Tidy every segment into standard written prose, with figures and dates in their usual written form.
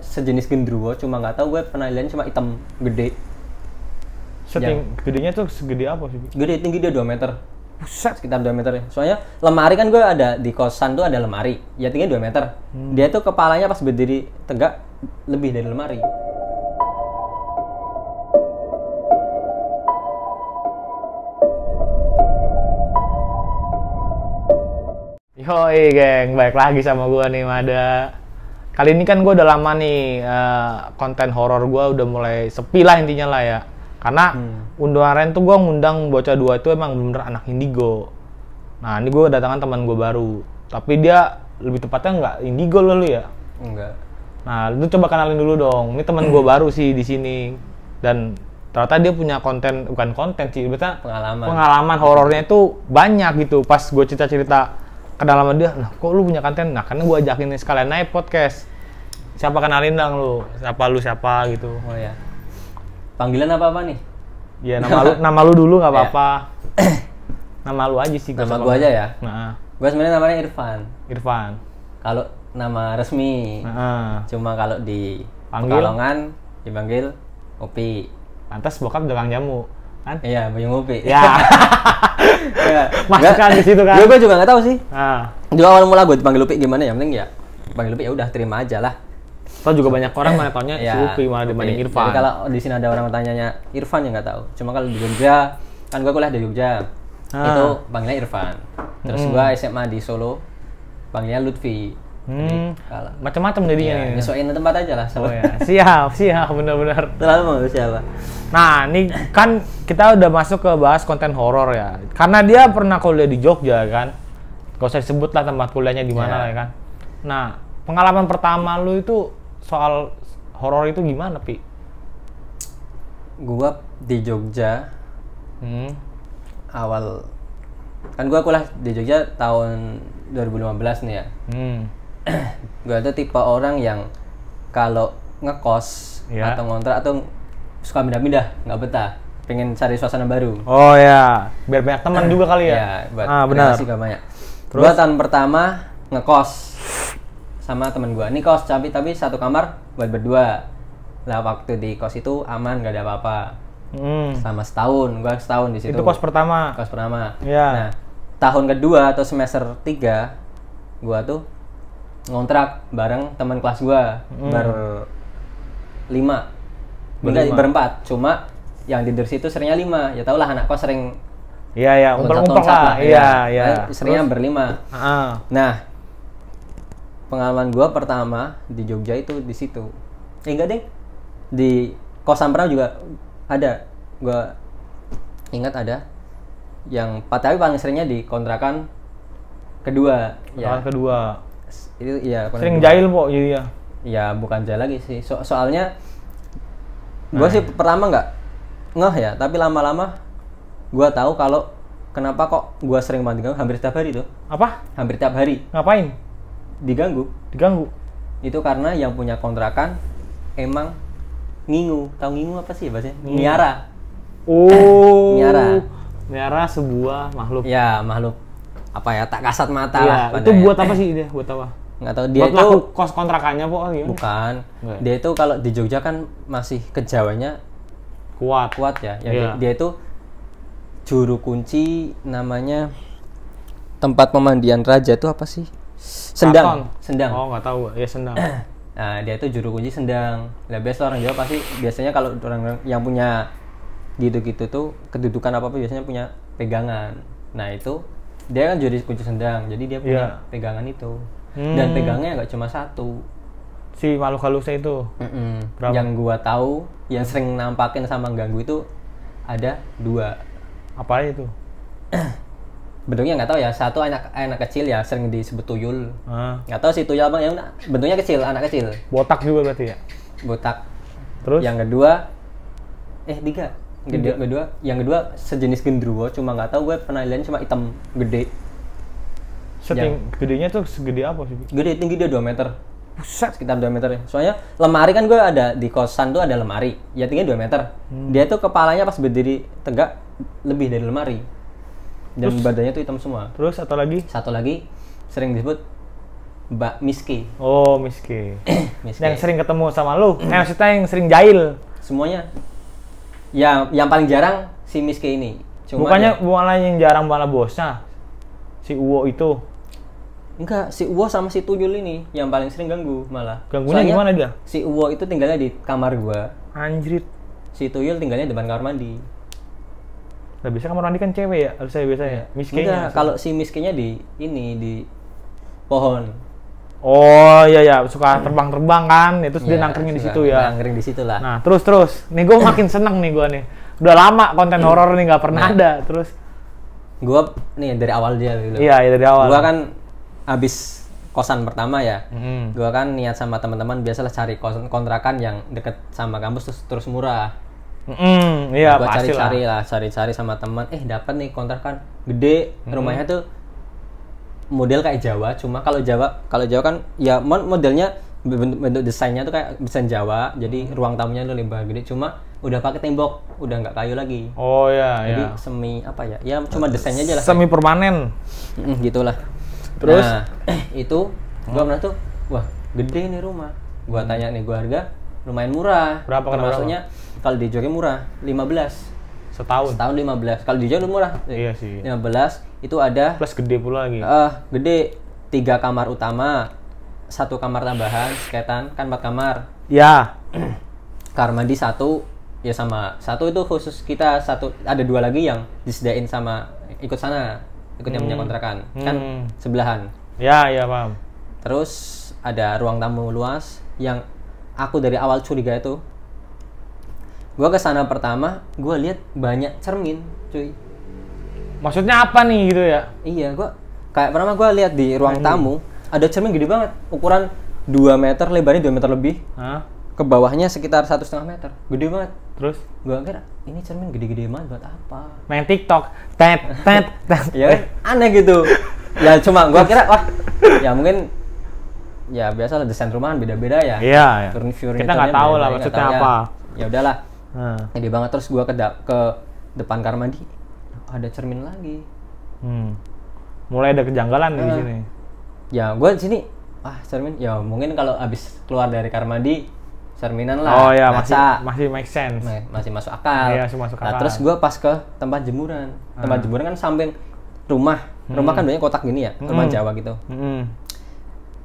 sejenis genderuwo, cuma nggak tahu gue pernah lihat cuma hitam gede. Gedenya tuh segede apa sih? Gede, tinggi dia 2 meter. Buset. Sekitar 2 meter ya. Soalnya lemari kan gue ada di kosan tuh ada lemari. Ya tinggi 2 meter. Dia tuh kepalanya pas berdiri tegak lebih dari lemari. Yoi geng, balik lagi sama gue nih Mada. Kali ini kan gue udah lama nih konten horor gue udah mulai sepi lah intinya lah ya. Karena undangan tuh gue ngundang bocah 2 itu emang bener anak indigo. Nah ini gue datangan teman gue baru, tapi dia lebih tepatnya nggak indigo lu ya? Enggak. Nah lu coba kenalin dulu dong. Ini teman gue baru sih di sini dan ternyata dia punya konten, bukan konten sih, betulnya pengalaman horornya itu banyak gitu. Pas gue cerita-cerita kenal sama dia, nah kok lu punya konten? Nah karena gue ajakin nih sekalian naik podcast. Siapa kenalin dong lu? Siapa gitu? Oh ya. Panggilan apa nih? Ya nama lu dulu nggak apa-apa. Nama lu aja sih. Nama gue aja ya? Nah. Gue sebenarnya namanya Irfan. Kalau nama resmi. Cuma kalau di Pekalongan dipanggil Upi. Pantas bokap tukang jamu. Kan? Iya, Buyung Upi. Ya. Masukkan di situ kan? Gue juga nggak tahu sih. Di awal mula gue dipanggil Upi gimana ya? Penting ya panggil Upi ya udah terima aja lah. Toh juga banyak orang mana taunya si Upi malah dibanding Irfan. Jadi kalau di sini ada orang tanyanya Irfan ya nggak tahu. Cuma kalau di Jogja, kan gue kuliah di Jogja, itu panggilnya Irfan. Terus gue SMA di Solo, panggilnya Lutfi. Macam-macam jadinya nih. Nyesuaiin tempat aja lah. Oh ya, siap, benar-benar. Terlalu mau siapa? Nah, ini kan kita udah masuk ke bahas konten horor ya. Karena dia pernah kuliah di Jogja kan. Gak usah disebut lah tempat kuliahnya di mana lah ya kan. Nah, pengalaman pertama lu itu soal horor itu gimana, Pi? Gua di Jogja. Awal kan gua kuliah di Jogja tahun 2015 nih ya. Gue tuh tipe orang yang kalau ngekos atau ngontrak atau suka pindah-pindah, nggak betah, pengen cari suasana baru. Oh ya, biar banyak teman juga kali ya. Iya, buat benar. Gak banyak. Gue tahun pertama ngekos sama temen gue. Ini kos tapi satu kamar buat berdua. Lah waktu di kos itu aman, gak ada apa-apa. Sama gue setahun di situ. Itu kos pertama. Kos pertama. Iya. Nah, tahun kedua atau semester 3 gue tuh ngontrak bareng teman kelas gua berempat, cuma yang tidur situ seringnya 5. Ya tau lah anak kos sering umpel-umpel lah. Iya. Seringnya berlima. Nah, pengalaman gua pertama di Jogja itu di situ. Enggak deh, di kosan pernah juga ada. Gua ingat ada yang tapi paling seringnya di kontrakan kedua. Kedua. Itu iya sering jahil kok jadi ya. Ya bukan jahil lagi sih. Soalnya gue sih pertama nggak ngeh ya, tapi lama-lama gue tahu kalau kenapa kok gue sering banget diganggu hampir setiap hari tuh. Apa? Hampir tiap hari. Ngapain? Diganggu. Itu karena yang punya kontrakan emang ngingu. Tahu ngingu apa sih bahasanya? Miara. Miara sebuah makhluk. Ya, makhluk apa ya, tak kasat mata lah. Itu buat apa sih dia? Buat apa? Nggak tahu dia buat itu kos kontrakannya pokoknya. Bukan. Dia itu kalau di Jogja kan masih kejawanya kuat ya. Dia itu juru kunci, namanya tempat pemandian raja itu apa sih? Sendang. Oh nggak tahu ya, Sendang. Nah dia itu juru kunci Sendang. Lah biasa orang Jawa pasti biasanya kalau orang yang punya gitu-gitu tuh kedudukan apa biasanya punya pegangan. Nah itu dia kan juru kunci Sendang, jadi dia punya pegangan itu. Dan pegangnya nggak cuma satu. Si makhluk halusnya itu. Yang gua tahu, yang sering nampakin sama ganggu itu ada 2. Apa itu? Bentuknya nggak tahu ya. Satu anak kecil ya, sering disebut tuyul. Nggak tahu si tuyul apa yang bentuknya kecil, anak kecil. Botak juga berarti ya? Botak. Terus? Yang kedua, yang kedua sejenis genderuwo, cuma nggak tahu gue pernah lihat cuma hitam gede. Gedenya tuh segede apa sih? Gede, tinggi dia 2 meter. Buset. Sekitar 2 meter ya. Soalnya lemari kan gue ada di kosan tuh ada lemari. Ya tinggi 2 meter. Dia tuh kepalanya pas berdiri tegak lebih dari lemari. Dan badannya tuh hitam semua. Terus satu lagi sering disebut Mbak Miski. Oh, Miski. Miski. Yang sering ketemu sama lu. Maksudnya yang sering jahil. Semuanya. Yang paling jarang si Miski ini. Cuma Bukannya malah yang jarang malah bosnya. Si Uwo itu. Enggak, si Uwo sama si Tuyul ini yang paling sering ganggu malah. Ganggunya Soalnya gimana dia? Si Uwo itu tinggalnya di kamar gua. Anjrit. Si Tuyul tinggalnya di depan kamar mandi. Nah, biasa kamar mandi kan cewek ya, harusnya biasanya. Miskinya. Enggak, kalau si Miskinya di pohon. Oh iya ya, suka terbang-terbang kan, itu dia nangkringin di situ ya. Nangkring di situ lah. Nah, terus. Nih gue makin seneng nih gue nih. Udah lama konten horor nih nggak pernah ada. Terus Gua nih dari awal dia dulu. iya, dari awal. Gua kan abis kosan pertama ya. Mm-hmm. Gua kan niat sama teman-teman biasalah cari kontrakan yang deket sama kampus terus murah. Iya, Gua pasti cari-cari sama teman. Dapat nih kontrakan gede, rumahnya tuh model kayak Jawa. Cuma kalau Jawa kan ya modelnya bentuk desainnya tuh kayak desain Jawa. Jadi ruang tamunya tuh lebar gede. Cuma udah pakai tembok, udah nggak kayu lagi. Oh iya, Jadi iya. semi apa ya? Ya cuma desainnya aja lah. Semi permanen. Gitulah. Terus? Nah, itu gua pernah tuh, wah gede nih rumah. Gua tanya nih gua harga lumayan murah. Berapa kan Maksudnya kalau di Jogja murah, 15. Setahun. Setahun 15. Kalau di Jogja murah. Iya sih. 15 itu ada Plus gede pula lagi. gede 3 kamar utama, 1 kamar tambahan, seketan kan 4 kamar. Ya. Kamar mandi 1 ya sama 1 itu khusus kita, 1 ada 2 lagi yang disediain sama ikut sana, ikut yang punya kontrakan. Kan sebelahan. Ya, paham. Terus ada ruang tamu luas yang aku dari awal curiga itu. Gua ke sana pertama, gua lihat banyak cermin, cuy. Maksudnya apa nih gitu ya? Iya, kayak pertama gua lihat di ruang tamu ada cermin gede banget, ukuran 2 meter, lebarnya 2 meter lebih. Hah? Ke bawahnya sekitar 1,5 meter, gede banget. Terus? Gua kira ini cermin gede-gede banget buat apa? Main TikTok. Tet. Ya kan? Aneh gitu. Ya cuma gua kira wah, ya mungkin ya biasalah desain rumahan beda-beda ya. Iya. Kita nggak tahu lah maksudnya apa. Ya udahlah. Gede banget. Terus gua ke depan kamar mandi, ada cermin lagi. Mulai ada kejanggalan di sini. Ya gua di sini, cermin. Ya mungkin kalau abis keluar dari kamar mandi cerminan lah. Oh ya, masih make sense. Masih masuk akal. Iya, masuk akal. Nah, terus gue pas ke tempat jemuran. Tempat jemuran kan samping rumah. Rumah kan banyak kotak gini ya, rumah Jawa gitu.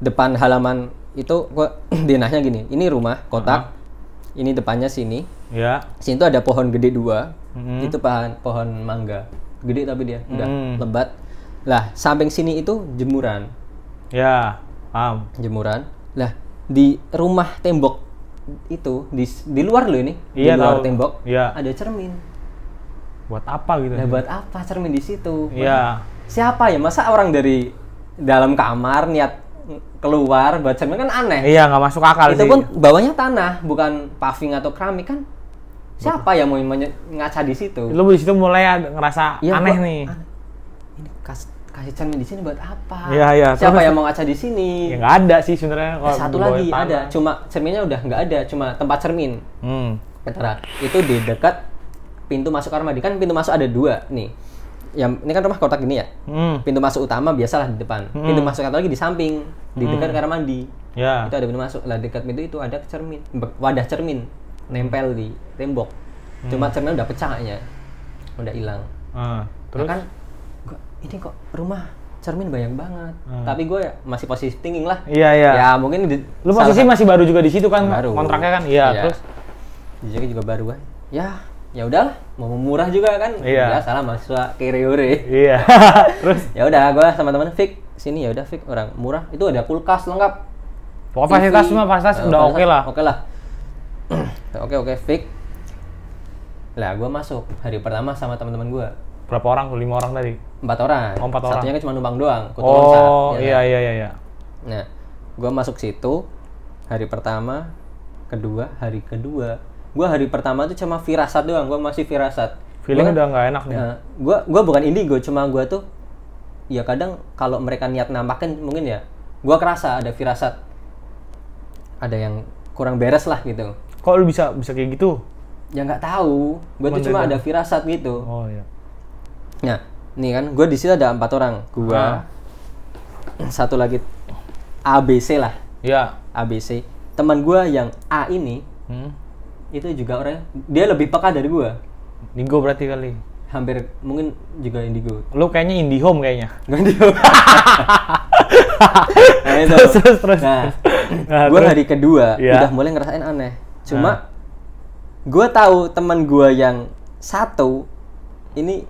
Depan halaman itu gue denahnya gini. Ini rumah kotak. Ini depannya sini. Ya. Sini tuh ada pohon gede 2. Itu pohon mangga. Gede tapi dia udah lebat. Lah, samping sini itu jemuran. Ya, paham. Jemuran. Lah, di rumah tembok itu di luar loh ini, iya, di luar tahu. tembok Iya. ada cermin. Buat apa gitu? Nah, buat apa cermin di situ? Iya. Siapa ya? Masa orang dari dalam kamar niat keluar buat cermin kan aneh. Iya, nggak masuk akal Itu sih. pun bawahnya tanah, bukan paving atau keramik kan. Siapa yang mau ngaca di situ? Lu di situ mulai ngerasa Ya, aneh nih. Ini kasih cermin di sini buat apa? Iya. Siapa Terus, yang mau ngaca di sini? ya nggak ada sih sebenarnya. Satu lagi ada, cuma cerminnya udah nggak ada, cuma tempat cermin. Antara itu di dekat pintu masuk kamar mandi. Kan pintu masuk ada 2 nih. Yang ini kan rumah kotak gini ya. Pintu masuk utama biasalah di depan. Pintu masuk satu lagi di samping, di dekat kamar mandi. Ya. Itu ada pintu masuk. Lah dekat pintu itu ada cermin, wadah cermin nempel di tembok. Cuma cermin udah pecahnya, udah hilang. Terus Nah, kan ini kok rumah cermin banyak banget. Tapi gue masih positif thinking lah. Iya. Ya mungkin Lu posisi masih baru juga di situ kan? baru. Kontraknya kan? Iya. Terus Jadi juga baru kan. Ya udahlah, mau murah juga kan. Iya. Ya salah mahasiswa kereore. iya. Terus Ya udah, gue sama teman Fik sini, ya udah Fik, orang murah. Itu ada kulkas lengkap. pokoknya fasilitas semua fasilitas udah oke lah. Oke lah. Oke Fik. Lah gue masuk hari pertama sama teman-teman gue. Berapa orang? 5 orang tadi. 4 orang. Oh, 4 orang. Satunya kan cuma numpang doang. Kuturun Iya. Nah, gue masuk situ hari pertama, hari kedua. Gue hari pertama tuh cuma firasat doang. Gue masih firasat. Feeling udah nggak enak nih. Gue bukan indigo, cuma gue tuh ya kadang kalau mereka niat nampakin mungkin ya. Gue kerasa ada firasat. Ada yang kurang beres lah gitu. Kok lu bisa kayak gitu? Ya nggak tahu. Gue tuh cuma ada firasat gitu. Oh iya. Nah, nih kan, gue di situ ada 4 orang. Gue, satu lagi ABC lah. Iya. ABC. Teman gue yang A ini itu juga orangnya dia lebih peka dari gue. Indigo berarti kali. Hampir mungkin juga indigo. Lu kayaknya IndiHome kayaknya. Indigo. Nah, itu. Terus. Nah, gue hari kedua udah mulai ngerasain aneh. Cuma gue tahu teman gue yang satu ini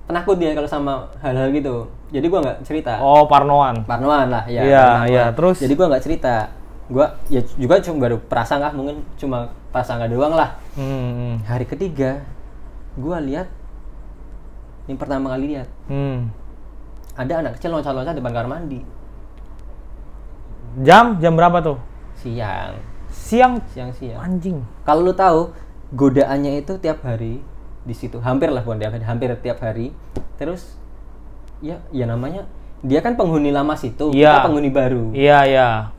penakut dia kalau sama hal-hal gitu. Jadi gue nggak cerita. Oh, parnoan Lah, ya. Iya. Terus. Jadi gue nggak cerita. Gue ya juga cuma baru prasangka, mungkin cuma prasangka doang lah. Hari ketiga gue lihat, ini pertama kali lihat. Ada anak kecil loncat-loncat depan kamar mandi. Jam berapa tuh? Siang. Anjing. Kalau lu tahu godaannya itu tiap hari di situ, hampir lah, bukan tiap hari, hampir tiap hari. Terus ya namanya dia kan penghuni lama situ, kita penghuni baru. Iya.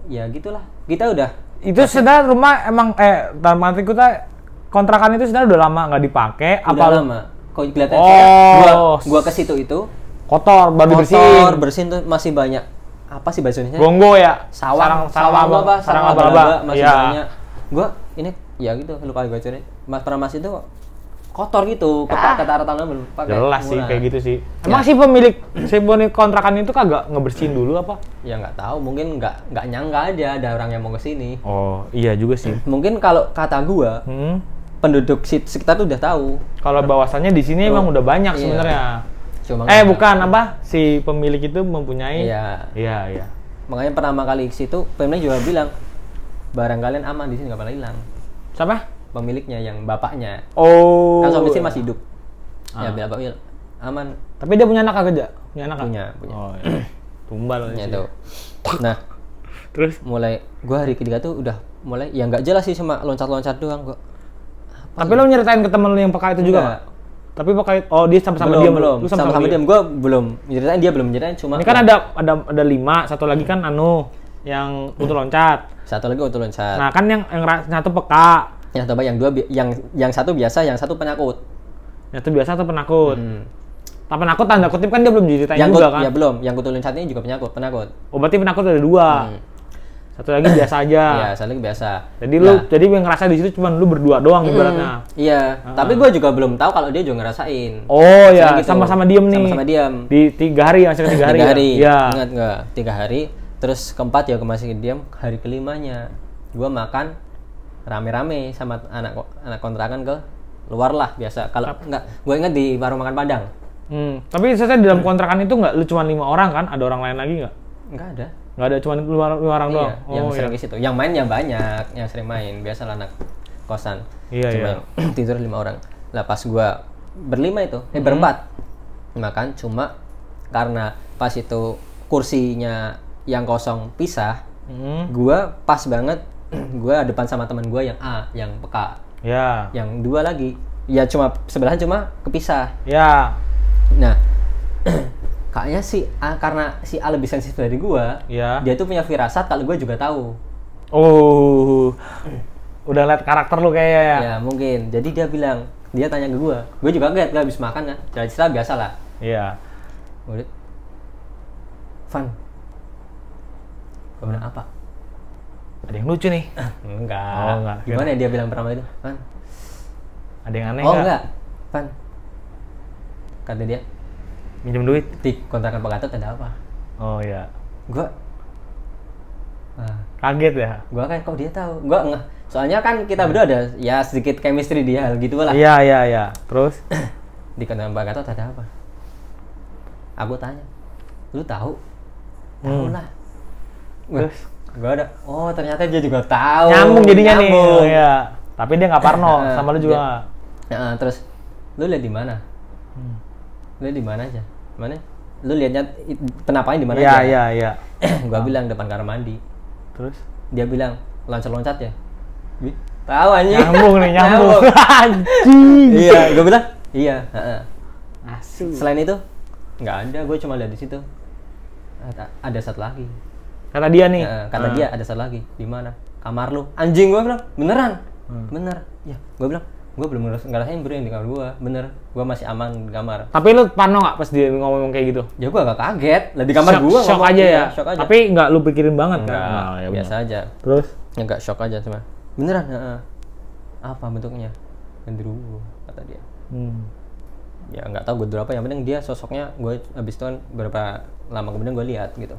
Ya gitulah. Kita udah itu sebenarnya rumah emang dalam arti kita kontrakan itu sebenarnya udah lama nggak dipakai. Udah lama. Kok kelihatan gua ke situ itu kotor, baru bersihin tuh masih banyak. Apa sih bahasa Indonesia? Gonggo ya. Sarang laba-laba masih banyak. Gua ini ya gitu, lupa gua cari. Mas itu kotor gitu, kata tangan belum pakai. Jelas sih kayak gitu sih. Emang si pemilik kontrakan itu kagak ngebersihin dulu apa? Ya nggak tahu, mungkin nggak nyangka aja ada orang yang mau kesini. Oh iya juga sih. Mungkin kalau kata gua, penduduk sekitar tuh udah tahu. Kalau bahwasannya di sini emang udah banyak sebenarnya. Bukan apa? Si pemilik itu mempunyai. Iya. Makanya pertama kali ke situ, pemilik juga bilang barang kalian aman di sini, nggak pernah hilang. Siapa? Pemiliknya, yang bapaknya. Oh. Kan suami istri masih hidup. Ya bilang bapaknya aman. Tapi dia punya anak kagak? Punya. Oh iya. Tumbal ya tuh. Nah, terus mulai gua hari ketiga tuh udah mulai ya nggak jelas sih, cuma loncat-loncat doang gua. Tapi lo nyeritain ke temen lo yang peka itu juga nggak? Tapi peka dia sama-sama diam belum. Lu sama-sama diam. Gua belum nyeritain, dia belum nyeritain, cuma ini kan ada 5, satu lagi kan yang untuk loncat. Satu lagi untuk loncat. Nah, kan yang satu peka. Yang satu biasa, yang satu penakut. Yang satu biasa atau penakut? Tapi penakut tanda kutip kan dia belum diceritain juga kan? Ya belum. Yang kutu loncatnya juga penakut. Oh, berarti penakut ada 2. Satu lagi biasa aja. Iya, satu lagi biasa. Jadi jadi yang ngerasa di situ cuma lu berdua doang ibaratnya. Iya, tapi gue juga belum tahu kalau dia juga ngerasain. Oh ya, gitu. Sama-sama diem nih. Sama-sama diam. Di 3 hari, masih 3 hari. 3 hari. Ya. Ingat enggak? 3 hari. Terus keempat ya masih diam. Hari kelimanya gue makan rame-rame sama anak kontrakan ke luar lah biasa. Kalau enggak, gue ingat di warung makan Padang. Tapi saya di dalam kontrakan itu enggak lu cuma 5 orang kan? Ada orang lain lagi enggak? Enggak ada. Enggak ada, cuma 5 orang doang. Yang sering di situ. Yang main ya banyak, yang sering main. Biasalah anak kosan. Cuma yang tidur 5 orang. Lah pas gue berlima itu, berempat makan, cuma karena pas itu kursinya yang kosong pisah, gue pas banget. Gue depan sama teman gue yang A, yang peka. Ya. Yang 2 lagi, ya cuma sebelahan, cuma kepisah. Ya. Nah, kayaknya si A, karena si A lebih sensitif dari gue, dia tuh punya firasat kalau gue juga tahu. Oh, udah liat karakter lu kayaknya ya? Ya mungkin. Jadi dia bilang, dia tanya ke gue juga kaget, gak habis makan kan, cerita biasa lah. Iya. Van, gue bilang apa? Ada yang lucu nih. Enggak. Gimana ya dia bilang pertama itu? Van, ada yang aneh enggak? Van, kata dia, minjem duit di kontrakan Pak Gatot ada apa? Oh iya. Gua kaget ya. Gua kan kok dia tahu? Gua enggak. Soalnya kan kita berdua ada ya sedikit chemistry di hal gitu lah. Iya. Terus di kontrakan Pak Gatot ada apa? Aku tanya, lu tahu? Tahu lah. Terus gua ada. Oh ternyata dia juga tahu. Nyambung jadinya nih. Oh, iya. Tapi dia nggak parno sama lu juga. Terus lu lihat di mana? Lu di mana aja? Mana? Lu lihatnya penampakan di mana aja? Iya. Gua bilang depan kamar mandi. Terus dia bilang loncat-loncat ya. Tahu anjing. Nyambung. Anjing. Iya, gua bilang iya, Asu. Selain itu nggak ada, gue cuma lihat di situ. Ada satu lagi. Kata dia nih. Kata dia ada satu lagi. Di mana? Kamar lu. Anjing, gue bilang. Beneran? Bener. Ya, gue bilang Gue belum ngerasain bro yang di kamar gue, bener. Gue masih aman di kamar. Tapi lu pano nggak pas dia ngomong kayak gitu? Ya gue agak kaget, lah di kamar gue shock aja ya. Shock aja. Tapi nggak lu pikirin banget Enggak, kan? Nah, ya biasa aja. Terus? Enggak shock aja cuma. Beneran, apa bentuknya? Genderuwo kata dia. Ya nggak tahu genderuwo apa, yang penting dia sosoknya gue abis itu kan berapa lama kemudian gue lihat gitu.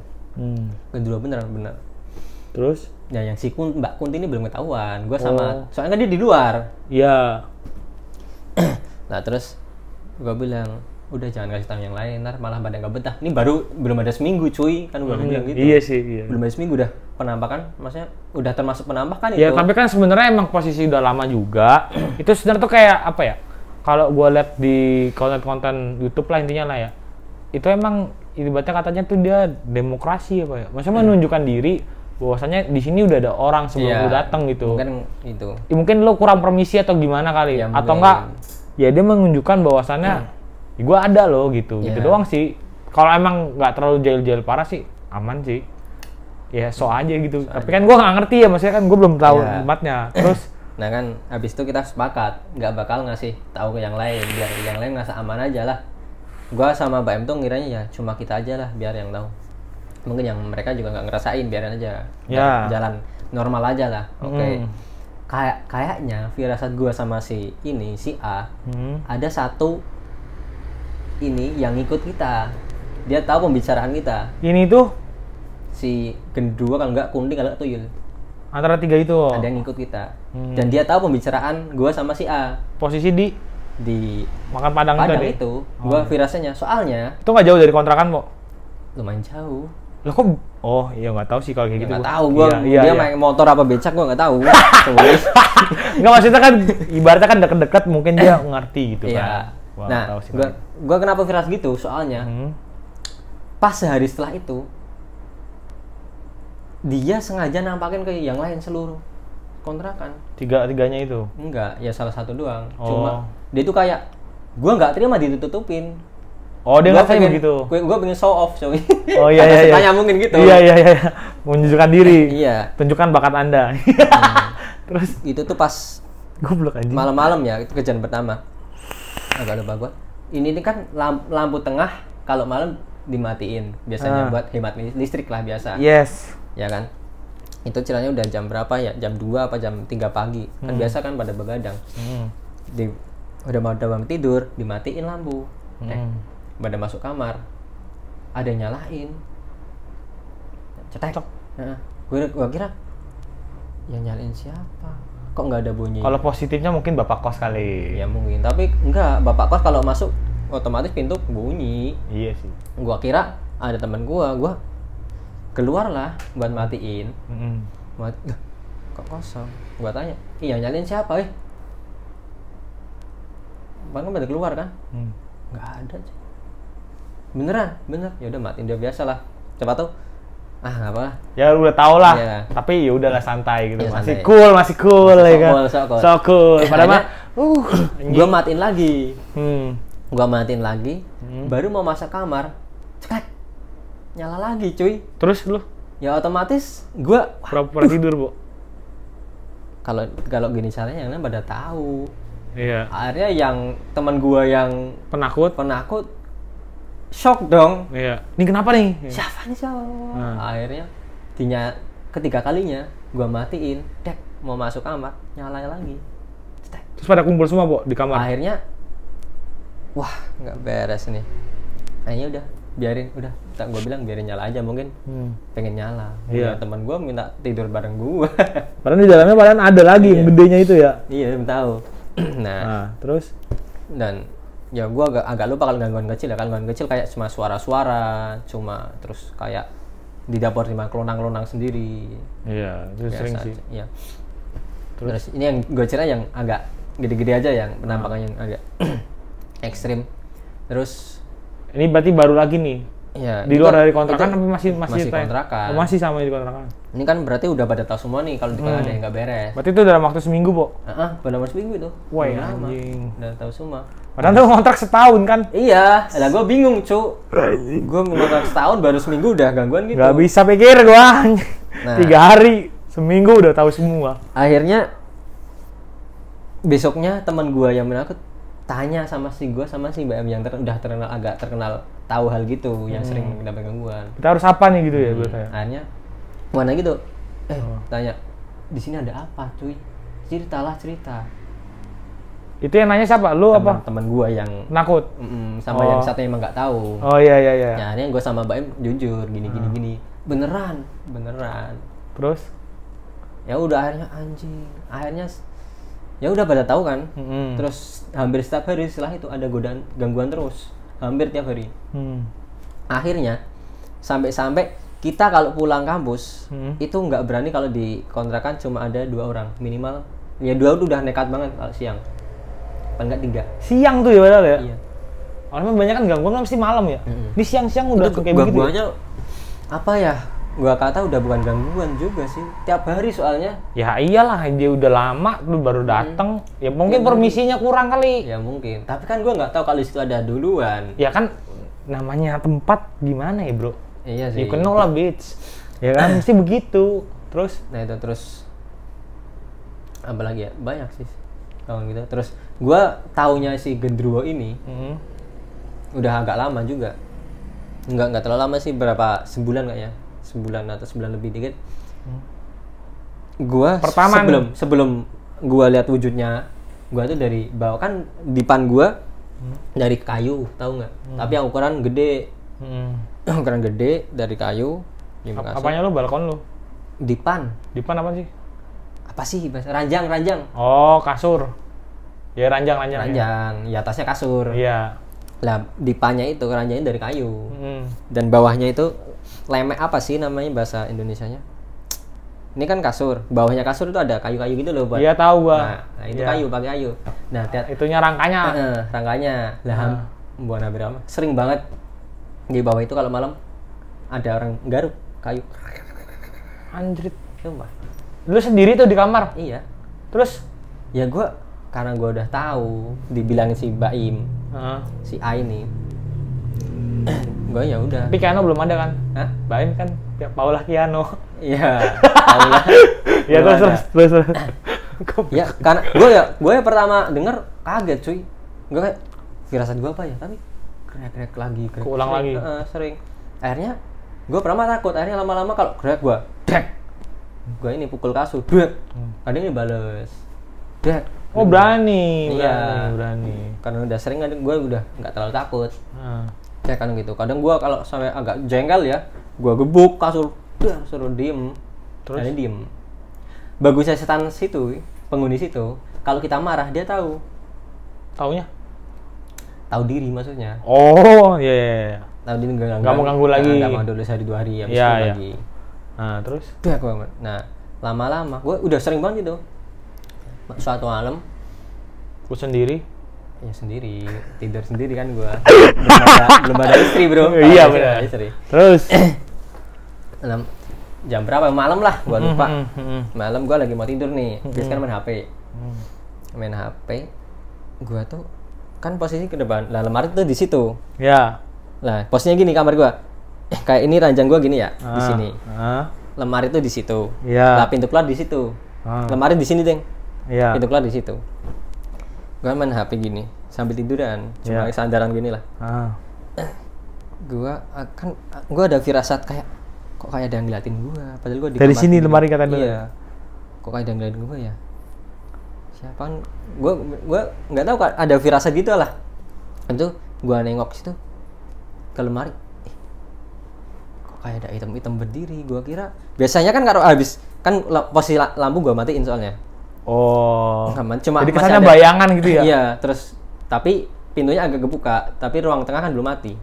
Genderuwo bener. Terus? Ya yang si Mbak Kunti ini belum ketahuan. Gue sama, soalnya kan dia di luar. Iya. Nah terus gue bilang, udah jangan kasih tahu yang lain, ntar malah pada nggak betah. Ini belum ada seminggu cuy, kan gue bilang gitu. Iya sih. Iya. Belum ada seminggu udah penampakan, maksudnya udah termasuk penampakan itu. Ya itu. tapi kan sebenarnya emang posisi udah lama juga. Itu sebenarnya tuh kayak apa ya? Kalau gue lihat di konten-konten YouTube lah intinya lah ya. Itu emang ibaratnya katanya tuh dia demokrasi apa ya? Maksudnya menunjukkan diri bahwasanya di sini udah ada orang sebelum lu datang gitu. Mungkin itu. Ya, mungkin lu kurang permisi atau gimana kali ya, atau enggak ya dia menunjukkan bahwasannya ya gua ada loh gitu. Gitu doang sih. Kalau emang nggak terlalu jail-jail parah sih aman sih. Ya aja gitu. Tapi kan gua nggak ngerti ya, maksudnya kan gua belum tahu tempatnya. Terus nah kan habis itu kita sepakat nggak bakal ngasih tahu ke yang lain, biar yang lain ngerasa aman aja lah. Gua sama Mbak M tuh ngiranya ya cuma kita aja lah biar yang tahu. Mungkin yang mereka juga nggak ngerasain, biarin aja jalan normal aja lah. Oke. Kayaknya firasat gue sama si A ada satu ini yang ikut kita, dia tahu pembicaraan kita. Ini tuh si kedua kalau nggak Kuning kalau nggak Tuyul, antara tiga itu ada yang ikut kita dan dia tahu pembicaraan gue sama si A. Posisi di makan Padang itu gue firasatnya, soalnya itu nggak jauh dari kontrakan kok. Lumayan jauh. Loh kok? Oh iya nggak tahu sih kalau kayak gitu. Nggak tahu gue. Dia main motor apa becak gue nggak tahu. Nggak, maksudnya kan ibaratnya kan deket-deket mungkin dia ngerti gitu kan. Nah gue kenapa viral gitu? Soalnya pas sehari setelah itu dia sengaja nampakin ke yang lain seluruh kontrakan. Tiganya itu? Enggak, ya salah satu doang. Cuma dia tuh kayak gue nggak terima ditutupin. Oh dia nggak kayak begitu. Gue pengen show off coy. Oh iya. Tanya mungkin gitu. Iya. Menunjukkan diri. Iya. Tunjukkan bakat Anda. Terus itu tuh pas goblok anjing. Malam-malam ya, itu kejadian pertama. Agak lupa gue. Ini kan lampu tengah kalau malam dimatiin biasanya buat hemat listrik lah biasa. Yes. Ya kan. Itu ceritanya udah jam berapa ya? Jam 2 apa jam 3 pagi. Kan biasa kan pada begadang. Udah mau tidur, dimatiin lampu. Pada masuk kamar ada yang nyalain, cetek. Gue kira yang nyalain siapa, kok nggak ada bunyi. Kalau positifnya mungkin bapak kos kali ya, mungkin, tapi enggak, bapak kos kalau masuk otomatis pintu bunyi. Iya sih, gue kira ada teman gue keluar lah buat matiin. Kok kosong, gue tanya, iya nyalain siapa bang pada keluar kan. Nggak ada sih. Bener, ya udah matiin dia biasa lah. Coba tuh, nggak apa. Ya udah tau lah. Yeah. Tapi ya udahlah santai gitu. Ya, masih cool ya kan. So cool. Padahal mah, gue matiin lagi. Gue matiin lagi. Baru mau masuk kamar, cekat, nyala lagi cuy. Terus lu? Ya otomatis gue pura-pura tidur bu. Kalau gini caranya yang lain pada tahu. Iya. Akhirnya yang teman gue yang penakut. Shock dong. Iya. Ini kenapa nih? Siapa nih Akhirnya ketiga kalinya gua matiin, mau masuk kamar, nyala lagi. Terus pada kumpul semua, Bu, di kamar. Akhirnya wah, nggak beres nih. Akhirnya udah, biarin, udah. Gua bilang biarin nyala aja, mungkin pengen nyala. Iya. Teman gua minta tidur bareng gua. Padahal di dalamnya ada lagi yang gedenya itu ya. Iya, belum tahu. Nah, terus dan ya gue agak lupa kalau gangguan kecil ya. Gangguan kecil kayak cuma suara-suara, terus kayak di dapur cuma kelonang-kelonang sendiri. Iya, itu sering sih. Iya. Terus ini yang gue cerita yang agak gede-gede aja, yang penampakan yang agak ekstrim. Terus ini berarti baru lagi nih. Iya. Di luar dari kontrakan tapi masih kontrakan. Masih sama di kontrakan. Ini kan berarti udah pada tahu semua nih kalau ada yang nggak beres. Berarti itu dalam waktu seminggu, Bu? Dalam waktu seminggu itu. Wah, anjing. Udah tahu semua. Padahal tuh kontrak setahun kan? Iya, lah gue bingung cu. Gue ngontrak setahun baru seminggu udah gangguan gitu. Gak bisa pikir gue. 3 hari, seminggu udah tahu semua. Akhirnya besoknya teman gue yang menakut tanya sama si Mbak M yang agak terkenal tahu hal gitu, yang sering dapat gangguan. Kita harus apa nih gitu ya? Akhirnya mana gitu, tanya di sini ada apa cuy, cerita. Itu yang nanya siapa? Lu apa? Teman gue yang nakut. Sama yang satu emang nggak tahu. Oh iya. Nah, akhirnya gue sama Mbak M jujur gini. Beneran. Terus? Ya udah akhirnya ya udah pada tahu kan. Terus hampir setiap hari setelah itu ada gangguan terus, hampir tiap hari. Akhirnya sampai kita kalau pulang kampus itu nggak berani kalau di kontrakan cuma ada 2 orang minimal. Ya 2 udah nekat banget kalau siang. Paling nggak 3. Siang tuh ya padahal ya? Iya. Orang banyak kan gangguan kan mesti malam ya? Di siang-siang udah itu kayak begitu. Gangguannya apa ya? Gua kata udah bukan gangguan juga sih. Tiap hari soalnya. Ya iyalah, dia udah lama lu baru datang. Ya mungkin permisinya kurang kali. Ya mungkin. Tapi kan gua nggak tahu kalau di situ ada duluan. Ya kan namanya tempat gimana ya, Bro? Iya sih. You can know lah, bitch. Ya kan mesti begitu. Terus terus apa lagi ya? Banyak sih. Kalau gitu. Terus gua taunya si Gendruwo ini udah agak lama juga. Enggak terlalu lama sih, berapa sebulan kayaknya. Sebulan atau sebulan lebih dikit. Gua pertama sebelum gua lihat wujudnya, gua tuh dari bawah kan dipan gua dari kayu, tahu nggak? Tapi yang ukuran gede. Ukuran gede dari kayu. Apanya lu, balkon lu? Dipan apa sih? Apa sih bahasa ranjang? Oh, kasur. Ya ranjang. Ya atasnya kasur. Iya. Lah dipannya itu ranjangnya dari kayu. Dan bawahnya itu lemek apa sih namanya bahasa Indonesianya? Ini kan kasur, bawahnya kasur itu ada kayu-kayu gitu loh, buat. Iya tahu gua. Nah itu kayu, pakai kayu. Nah, itunya rangkanya. Rangkanya. Lah buat hampir apa? Sering banget di bawah itu kalau malam ada orang garuk kayu. Anjrit. Sumpah. Lu sendiri tuh di kamar? Iya. Terus? Ya karena gue udah tahu, dibilangin si Baim, si A ini, gue ya udah. Tapi Kiano belum ada kan? Hah? Baim kan Paula Kiano. Iya. Paula. Ya terus. Ya karena gue ya pertama denger kaget cuy. Gue kayak firasat gue apa ya? Tapi krek lagi. Ulang lagi. Sering. Akhirnya gue pertama takut. Akhirnya lama-lama kalau krek gue, gue ini pukul kasur, kadang ini bales. Oh berani. Karena udah sering, gue udah nggak terlalu takut. Ya kan gitu. Kadang gue kalau sampai agak jengkel ya, gue gebuk kasur, suruh diem. Terus diem. Bagusnya setan situ, penghuni situ, kalau kita marah dia tahu. Taunya? Tahu diri maksudnya. Oh iya. Tahu diri nggak mau ganggu lagi. Nggak mau dulu sehari 2 hari ya. Lagi. Nah terus? Nah lama-lama, gue udah sering banget itu. Suatu malam, gue sendiri? Ya sendiri, tidur sendiri kan gue. belum ada istri bro. Iya benar. Terus? Jam berapa? Malam lah, gue lupa. Malam gue lagi mau tidur nih, biasanya main HP. Main HP, gue tuh kan posisi ke depan. Lah lemari tuh di situ. Ya. Lah posisinya gini kamar gue. Kayak ini ranjang gue gini ya, di sini. Lemari tuh di situ. Ya. Lah pintu keluar di situ. Lemari di sini deng. Iya. Pintu keluar di situ. Gue main HP gini sambil tiduran, cuma sandaran gini lah. Gue ada firasat kayak kok kayak ada yang ngeliatin gue, padahal gue di dari sini lemari kata dulu. Iya. Kok kayak ada yang ngeliatin gue ya? Siapa? Gue nggak tahu, ada firasat gitu lah. Itu gue nengok situ ke lemari. Kok kayak ada hitam berdiri? Gue kira biasanya kan kalau habis kan posisi lampu gue matiin soalnya. Oh. Cuma jadi kesannya bayangan gitu ya? Iya, terus tapi pintunya agak kebuka, tapi ruang tengah kan belum mati.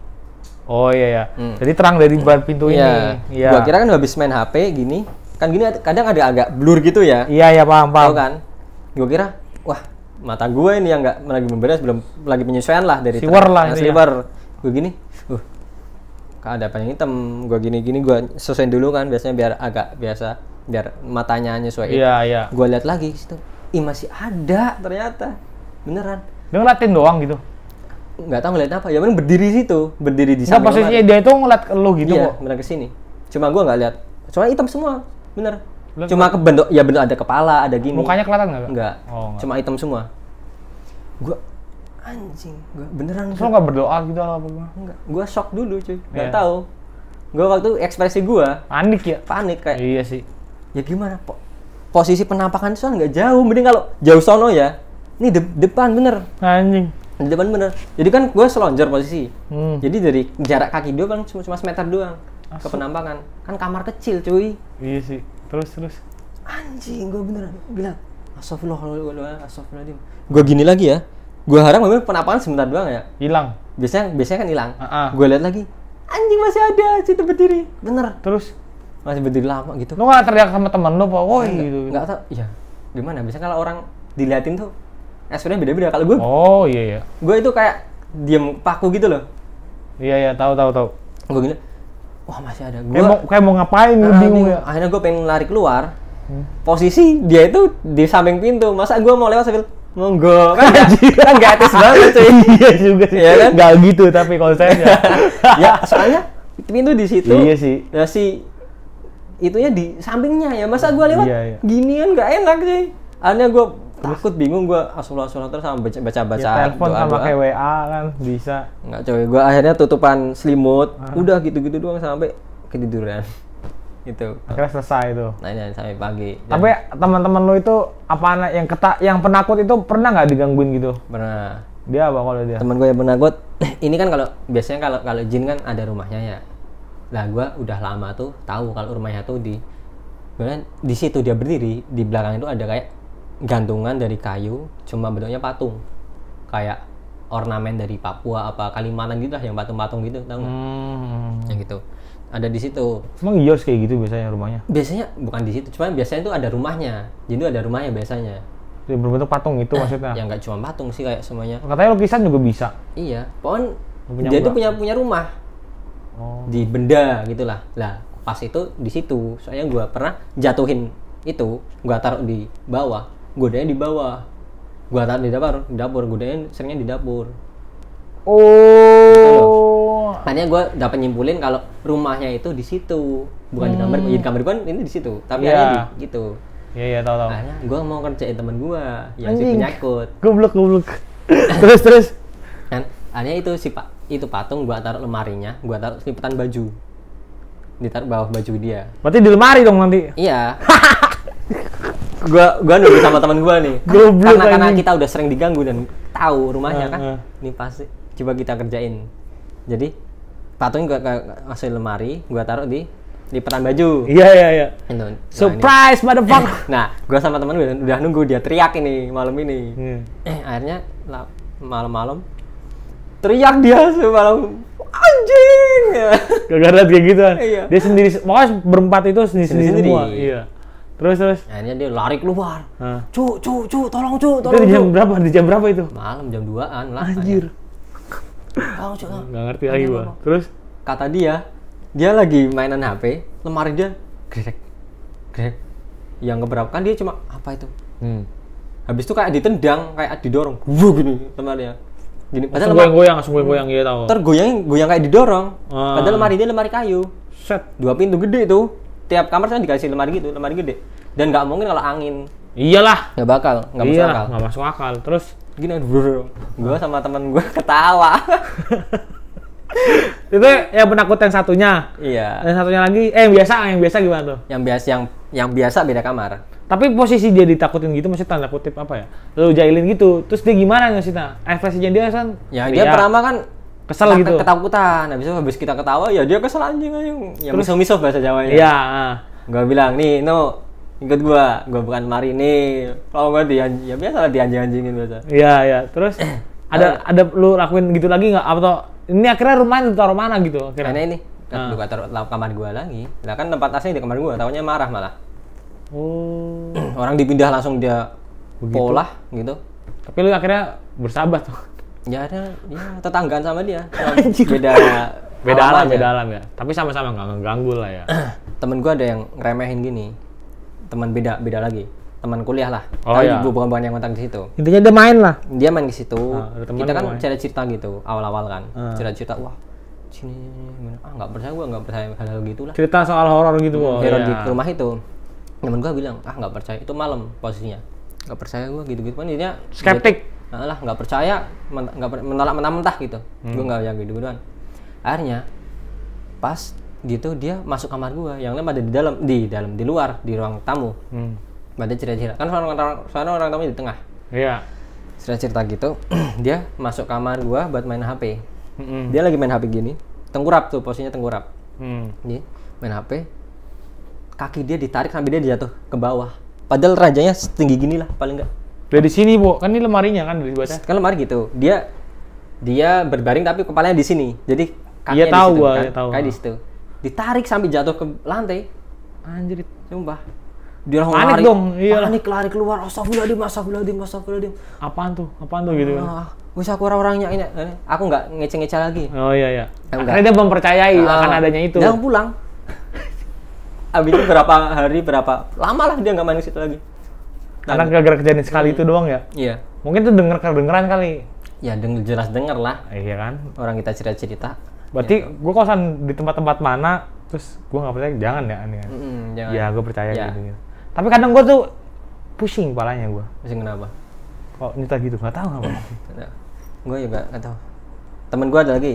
Oh iya. Jadi terang dari pintu ini. Iya. Gua kira kan habis main HP gini, kan gini kadang ada agak blur gitu ya. Iya, paham. Tahu kan? Gua kira, wah, mata gue ini yang nggak lagi memberes, belum lagi penyesuaian lah dari sliver lah. Sliver. Gue gini, ada apa yang hitam? Gue gini, gue sesuaiin dulu kan, biasanya biar agak biasa, biar matanya nyesuaiin. Iya. Gue lihat lagi situ, masih ada ternyata, beneran. Dia ngeliatin doang gitu? Nggak tahu ngeliat apa, ya bener berdiri di samping. Posisinya dia itu ngeliat ke lu gitu kok? Iya, bener kesini. Cuma gue nggak lihat, cuma hitam semua, bener. Cuma kebentuk ya bentuk ada kepala, ada gini. Mukanya kelihatan nggak? Enggak. Oh, enggak. Cuma hitam semua. Gua anjing, gua beneran. Terus lo nggak berdoa gitu apa gimana? Enggak. Gua shock dulu, cuy. Enggak Iya. tahu. Gua waktu ekspresi gua Panik ya? panik kayak. Iya sih. Ya gimana, posisi penampakan soalnya nggak jauh, mending kalau jauh sono ya. Ini depan bener. Anjing. Di depan bener. Jadi kan gue selonjor posisi. Hmm. Jadi dari jarak kaki doang cuma semeter doang ke Asuk. penampakan. Kan kamar kecil, cuy. Iya sih. Terus. Anjing, gue beneran bilang, astagfirullahaladzim. Gue gini lagi ya. Gue harap memang penampakan sebentar doang ya. Hilang. Biasanya kan hilang. Gue Gue lihat lagi, anjing masih ada, situ berdiri. Bener. terus Masih berdiri lama gitu. lo nggak teriak sama temen lo, Pak? Woi gitu. Nggak tahu, ya gimana? Biasanya kalau orang diliatin tuh ekspresinya beda-beda. Kalau gue, Oh iya. gue itu kayak diem paku gitu loh. Iya, tahu. Gue gini, wah masih ada. Kayak mau ngapain, gue bingung ya. Akhirnya gue pengen lari keluar. Posisi dia itu di samping pintu. Masa gue mau lewat sambil monggo kan nggak etis banget cuy. Iya juga sih. Iya kan? Nggak gitu tapi konsepnya. Ya soalnya pintu di situ. Iya sih. Ya si itunya di sampingnya ya. Masa gue lewat Iya. gini kan nggak enak cuy. Akhirnya gue takut bingung, gue asal terus sama baca Ya, telepon sama kayak WA kan bisa. Nggak coy, gue akhirnya tutupan selimut. Udah gitu-gitu doang sampai ketiduran. Gitu. Akhirnya selesai itu. Nah ini sampai pagi. Tapi teman-teman lo itu apa yang penakut itu pernah nggak digangguin gitu? Pernah. Dia apa kalau dia? Temen gue yang penakut, ini kan biasanya kalau jin kan ada rumahnya ya. Lah gue udah lama tuh tahu kalau rumahnya tuh di situ dia berdiri, di belakang itu ada kayak gantungan dari kayu, cuma bentuknya patung. Kayak ornamen dari Papua apa Kalimantan gitu lah, yang patung-patung gitu, tahu nggak? Yang gitu. Ada di situ. Emang iya kayak gitu biasanya rumahnya? Biasanya bukan di situ, cuma biasanya itu ada rumahnya. Jadi ada rumahnya biasanya. Dia berbentuk patung itu maksudnya? Ya nggak cuma patung sih, kayak semuanya. Katanya lukisan juga bisa. Iya, pohon Punya dia tuh mbak. punya rumah Oh. di benda gitulah. Lah pas itu di situ, soalnya gue pernah jatuhin itu, gue taruh di bawah, godanya di bawah, gue taruh di dapur, godanya seringnya di dapur. Oh. Makanya gue dapat nyimpulin kalau rumahnya itu di situ, bukan di kamar. Ya, di kamar gue ini di situ, tapi Iya. hanya di gitu. Iya tahu. Akhirnya gue mau kerjain temen gue yang si Anjing. penyakut. Goblok. terus. Kan akhirnya itu patung gue taruh lemarinya, gue taruh lipetan baju, ditaruh bawah baju dia. Berarti di lemari dong nanti. Iya. gua nunggu sama teman gua nih. Goblok, Karena anjing. kita udah sering diganggu dan tahu rumahnya kan. Heeh. Ini pasti coba kita kerjain. Jadi patung gua kasih lemari, gua taruh di lipetan baju. Iya. Itu. Nah, Surprise, motherfucker. nah, gua sama teman gua udah nunggu dia teriak ini malam ini. Iya. Akhirnya malam-malam teriak dia semalam, anjing. Gara-gara kayak gitu kan. Iya. Dia sendiri, pokoknya berempat itu sendiri Sendiri. semua. Iya. Terus. Akhirnya dia lari keluar. Hah. Cu, tolong cu, Itu tolong di jam cu. berapa? Di jam berapa itu? Malam jam 2-an lah. Anjir. Tolong cu. Nggak ngerti lagi gua. Terus? Kata dia lagi mainan HP, lemari dia grek. Yang keberapa kan dia cuma apa itu? Habis itu kayak ditendang, kayak didorong. Gini lemarinya. Gini, padahal Langsung goyang, iya tahu. goyang kayak didorong. Ah. Padahal lemari dia lemari kayu. Set. 2 pintu gede itu. Tiap kamar kan dikasih lemari gitu, lemari gede. Dan nggak mungkin kalau angin. Iyalah. Nggak bakal, nggak masuk Iyalah, akal. nggak masuk akal. Terus Gini, gue sama temen gue ketawa. itu yang penakut yang satunya. Iya. Yang satunya lagi, yang biasa gimana tuh? Yang biasa beda kamar. Tapi posisi dia ditakutin gitu, maksudnya tanda kutip apa ya? Lu jailin gitu, terus dia gimana maksudnya? Ekspresinya dia kan? Ya dia pertama kan kesel gitu. Ketakutan. Habis kita ketawa, ya dia kesel anjing. Ya misuh-misuh bahasa Jawanya. Iya. Gue bilang, nih, ikut gua bukan mari nih. Kalau gua ya biasa lah dianjing-anjingin biasa. Iya. Terus ada lu lakuin gitu lagi nggak? Atau ini akhirnya rumahnya taruh mana gitu? Karena ini bukan taruh kamar gua lagi. Lah kan tempat asli di kamar gua, taunya marah malah. Oh. Orang dipindah langsung dia polah gitu. Tapi lu akhirnya bersahabat tuh. Ya ada, ya tetanggaan sama dia. Anjing. Beda alam aja. beda alam ya. Tapi sama-sama nggak ngeganggu lah ya. Temen gua ada yang ngeremehin gini. Teman beda lagi. Teman kuliah lah. Oh, tapi iya. bukan yang kontak di situ. Intinya dia main lah. Dia main ke situ. ada teman Kita kan main. cerita gitu awal-awal kan. Cerita wah sini nggak percaya hal-hal gitu lah. Cerita soal horor gitu kok. Horor Iya. di rumah itu. Temen gue bilang, nggak percaya, itu malam posisinya, nggak percaya gue gitu-gitu kan, intinya Skeptik. lah nggak percaya, menolak mentah-mentah gitu. Gue nggak yang gitu-gituan. Akhirnya pas gitu dia masuk kamar gue, yang lain ada di luar, di ruang tamu. Ada cerita-cerita kan, soalnya orang tamu di tengah. Iya. Cerita gitu. Dia masuk kamar gue buat main HP. Dia lagi main HP gini, tengkurap tuh, posisinya tengkurap. Dia main HP, kaki dia ditarik sampai dia jatuh ke bawah. Padahal ranjangnya setinggi gini lah paling enggak. Dari sini, Bu. Kan ini lemarinya kan dibaca. Kan lemari gitu. Dia berbaring tapi kepalanya di sini. Jadi kakinya Iya, tahu di situ gua, kan. iya, tahu. Kayak di situ. Ditarik sampai jatuh ke lantai. Anjir. Sumpah. Dia langsung Panik lari. dong, iya. Panik lari keluar. Astagfirullahaladzim. Apaan tuh gitu kan. Wis aku orangnya ini. Aku nggak ngece-ngece lagi. Oh iya. Enggak. Karena dia mempercayai akan adanya itu. Dia pulang. Abis itu berapa lama lah dia nggak main ke situ lagi. Karena gara-gara kejadian sekali itu doang ya. Iya. Mungkin tuh kedengeran kali. Ya jelas denger lah. Iya kan. Orang kita cerita. Berarti gue kosan di tempat-tempat mana, terus gue nggak percaya, jangan ya ini kan. Jangan. Ya gue percaya Ya. gitu. Tapi kadang gue tuh pusing kepalanya gue. Pusing kenapa? Kok nyita gitu, nggak tahu apa. Gue juga nggak tahu. Temen gue ada lagi.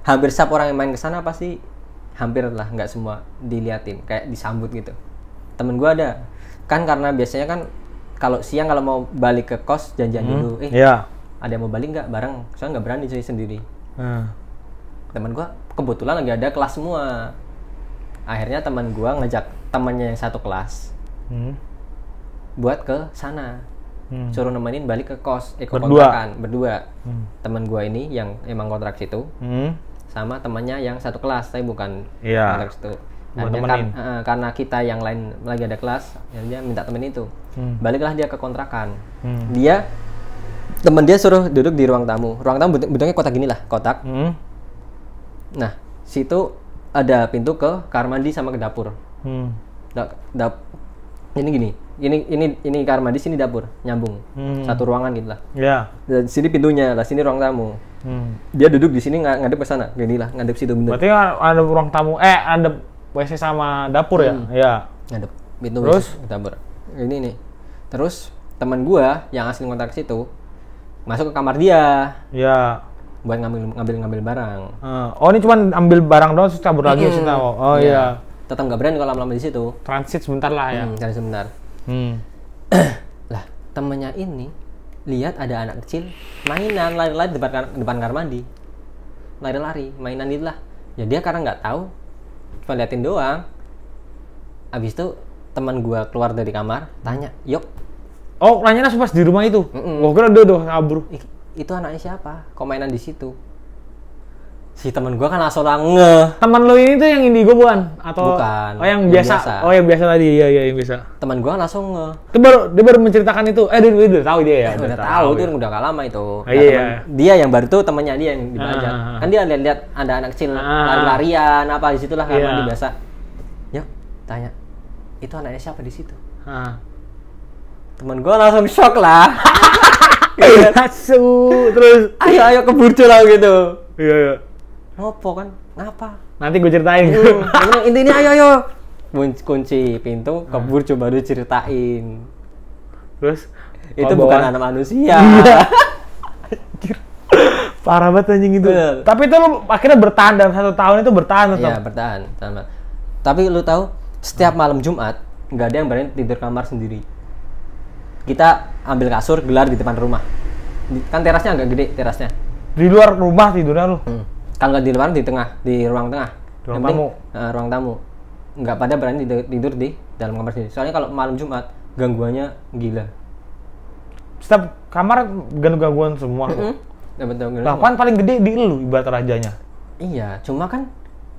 Hampir setiap orang yang main ke sana pasti hampir lah, nggak semua diliatin, kayak disambut gitu. Temen gue ada. Kan karena biasanya kan kalau siang kalau mau balik ke kos janjian dulu. Iya. Ada yang mau balik nggak bareng? Soalnya nggak berani cuy sendiri. Temen gue kebetulan lagi ada kelas semua. Akhirnya teman gue ngajak temannya yang satu kelas buat ke sana. Suruh nemenin balik ke kos, kontrakan berdua. Teman gue ini yang emang kontrak situ, sama temannya yang satu kelas, tapi bukan kontrak situ. Karena kita yang lain lagi ada kelas, dia minta temen itu. Baliklah dia ke kontrakan. Temen dia suruh duduk di ruang tamu. Ruang tamu bentuknya kotak gini lah, kotak. Nah, situ ada pintu ke kamar mandi sama ke dapur. Ini gini. Ini kamar mandi, sini dapur, nyambung. Satu ruangan gitu lah. Iya. Dan sini pintunya, lah sini ruang tamu. Dia duduk di sini ngadep ke sana. Gini lah, ngadep situ bener. Berarti ada ruang tamu, ada WC sama dapur ya? Iya. Ngadep pintu terus WC, dapur. Ini nih. Terus teman gua yang asli kontrak situ masuk ke kamar dia. Iya. Buat ngambil barang. Oh, ini cuma ambil barang doang terus kabur lagi sih tahu. Oh iya. Tetap nggak berani kalau lama-lama di situ. Transit sebentar lah ya. Transit sebentar. Lah, temennya ini lihat ada anak kecil mainan lari-lari depan kamar mandi. Lari-lari, mainan itulah. Ya dia karena nggak tahu, cuma liatin doang. Abis itu teman gua keluar dari kamar, tanya, "Yok." Oh, nanya pas di rumah itu. Gua kira dia udah kabur. Itu anaknya siapa? Kok mainan di situ? Si teman gua kan langsung ngeh. Teman lo ini tuh yang indigo bukan? Atau bukan? Oh, yang biasa. Oh, yang biasa tadi. Iya, yang biasa. Teman gua langsung ngeh. Dia baru menceritakan itu. Dia udah tahu dia ya. Udah tahu itu udah lama itu. Iya. Dia yang baru tuh temannya dia yang dibajak. Kan dia lihat ada anak kecil lari-larian apa di situlah kamar mandi biasa. Yuk, tanya. Itu anaknya siapa di situ? Teman gua langsung shock lah. Terus ayo keburu lah gitu. Iya. Ngopo kan? Ngapa? Nanti gue ceritain. Intinya ayo. Kunci pintu, keburu coba baru ceritain. Terus itu bukan anak manusia. Parah banget anjing itu. Bener. Tapi itu lu akhirnya bertahan dalam 1 tahun itu bertahan tetap. Iya, bertahan. Tapi lu tahu, setiap malam Jumat nggak ada yang berani tidur kamar sendiri. Kita ambil kasur, gelar di depan rumah. Kan terasnya agak gede terasnya. Di luar rumah tidurnya lu? Kalau nggak di luar, di tengah, di ruang tengah. Ruang tamu. Ruang tamu. Nggak pada berani tidur di dalam kamar sendiri. Soalnya kalau malam Jumat gangguannya gila. Setiap kamar gangguan semua. Ya, betul. Lah kan paling gede di lu ibarat rajanya. Iya, cuma kan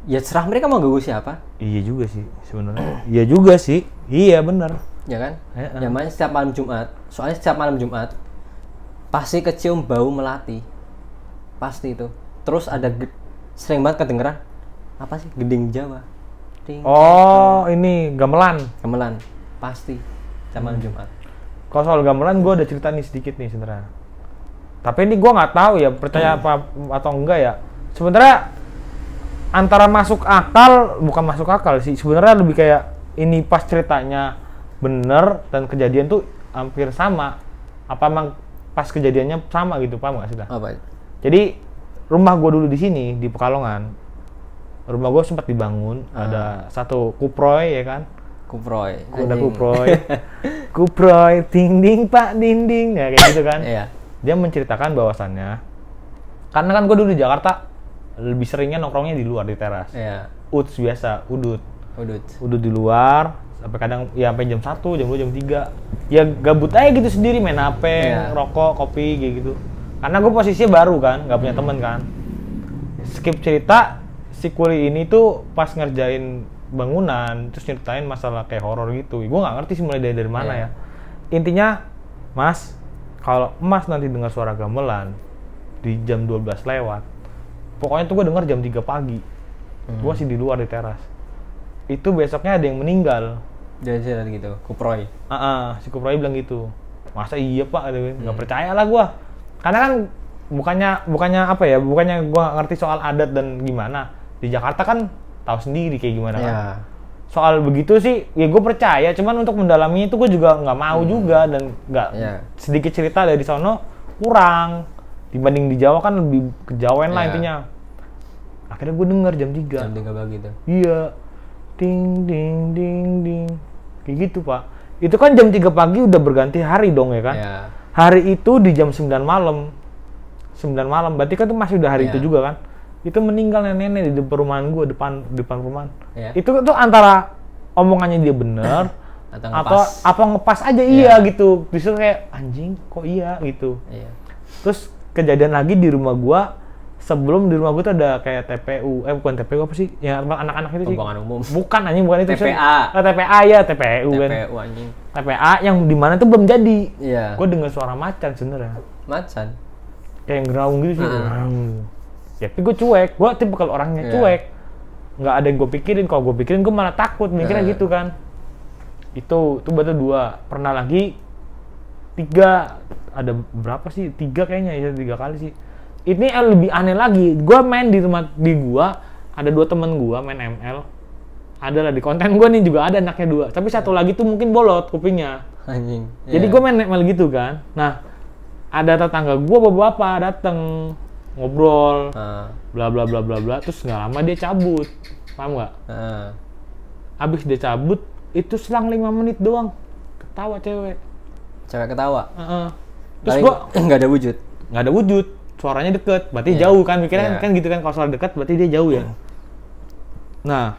ya serah mereka mau ganggu siapa. Iya juga sih sebenarnya. Iya juga sih. Iya benar. Ya kan? Ya makanya setiap malam Jumat. Soalnya setiap malam Jumat pasti kecium bau melati. Pasti itu. Terus ada sering banget kedengeran apa sih? Geding Jawa. Ding, ini gamelan. Gamelan. Pasti setiap malam Jumat. Kalau soal gamelan gue ada cerita nih sedikit nih sebenarnya. Tapi ini gue nggak tahu ya percaya apa atau enggak ya. Sebenarnya antara masuk akal, bukan masuk akal sih. Sebenarnya lebih kayak ini pas ceritanya bener dan kejadian tuh hampir sama. Apa emang pas kejadiannya sama gitu, paham nggak sih? Apa? Jadi rumah gue dulu di sini di Pekalongan, rumah gue sempat dibangun, ada satu kuproy ya kan, Kuproy. ada kuproy, dinding pak dinding, ya kayak gitu kan. Iya. Dia menceritakan bahwasannya, karena kan gue dulu di Jakarta lebih seringnya nongkrongnya di luar di teras. Iya. Uds biasa, udut di luar, sampai kadang ya sampai jam 1, jam 2, jam 3. Ya gabut aja gitu sendiri, main HP, rokok, kopi kayak gitu. Karena gue posisinya baru kan, nggak punya temen kan. Skip cerita, si Kuli ini tuh pas ngerjain bangunan, terus nyeritain masalah kayak horor gitu. Gue nggak ngerti sih mulai dari mana ya. Intinya, Mas, kalau Mas nanti dengar suara gamelan di jam 12 lewat, pokoknya tuh gue denger jam 3 pagi. Gue sih di luar di teras. Itu besoknya ada yang meninggal. Jadi gitu, Kuproy. Si Kuproy bilang gitu. Masa iya pak? Nggak percaya lah gue. Karena kan bukannya apa ya? Bukannya gue ngerti soal adat dan gimana. Di Jakarta kan tahu sendiri kayak gimana kan. Soal begitu sih, ya gue percaya. Cuman untuk mendalaminya itu gue juga nggak mau juga dan nggak sedikit cerita dari sono kurang. Dibanding di Jawa kan lebih kejawen lah intinya. Akhirnya gue denger jam 3. Jam 3 pagi tuh. Iya. Ding ding ding ding. Kayak gitu, Pak. Itu kan jam 3 pagi udah berganti hari dong ya kan? Iya. Hari itu di jam 9 malam. 9 malam. Berarti kan itu masih udah hari itu juga kan? Itu meninggal nenek-nenek di depan perumahan gue, depan perumahan. Iya. Itu tuh antara omongannya dia bener atau apa ngepas aja gitu. Justru kayak anjing kok iya gitu. Iya. Terus kejadian lagi di rumah gue. Sebelum di rumah gue tuh ada kayak TPU, bukan TPU apa sih? Yang anak-anak itu sih. Pembuangan umum. Bukan anjing, bukan itu. TPA. TPA ya, TPU kan. TPU anjing. TPA yang di mana tuh belum jadi. Iya. Gue dengar suara macan sebenarnya. Macan. Kayak yang geraung gitu sih. Ya, tapi gue cuek. Gue tipe kalau orangnya cuek. Nggak ada yang gue pikirin. Kalau gue pikirin gue malah takut mikirnya gitu kan. Itu berarti 2. Pernah lagi 3. Ada berapa sih? 3 kayaknya ya, 3 kali sih. Ini lebih aneh lagi. Gue main di rumah di gua, ada 2 temen gua main ML. Ada lah di konten gua nih juga ada anaknya 2. Tapi satu lagi tuh mungkin bolot kupingnya. Anjing. Jadi gua main ML gitu kan. Nah, ada tetangga gua bapak-bapak dateng ngobrol, bla bla bla bla bla. Terus nggak lama dia cabut, paham nggak? Abis dia cabut, itu selang 5 menit doang. Ketawa cewek. Cewek ketawa. Terus gua nggak ada wujud. Nggak ada wujud. Suaranya deket, berarti jauh kan, mikirnya kan gitu kan, kalau suara deket berarti dia jauh ya. Nah,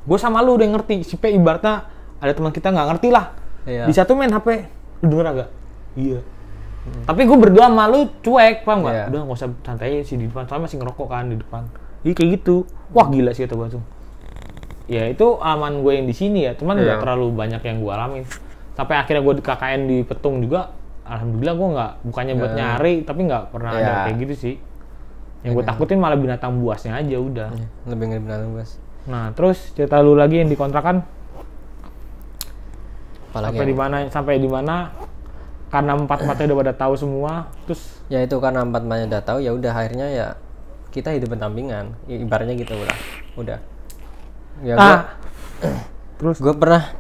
gue sama lu udah ngerti, si P ibaratnya ada teman kita nggak ngerti lah. Di satu main HP, lu denger agak? Iya. Tapi gue berdua sama lu cuek, paham nggak? Udah nggak usah santai sih di depan, soalnya masih ngerokok kan di depan. Iya kayak gitu. Wah gila sih kata gue tuh. Ya itu aman gue yang di sini ya, cuman nggak terlalu banyak yang gue alamin. Sampai akhirnya gue di KKN di Petung juga. Alhamdulillah gue bukannya buat nyari, tapi nggak pernah ada kayak gitu sih. Yang gue takutin malah binatang buasnya aja udah. Lebih ngeri binatang buas. Nah terus cerita lu lagi yang di kontrakan. Sampai di mana? Karena 4-4-nya udah pada tahu semua, terus. Ya itu karena 4-4-nya udah tahu, ya udah akhirnya ya kita hidup berdampingan. Ibaratnya gitu lah. Udah. Ya terus gue pernah,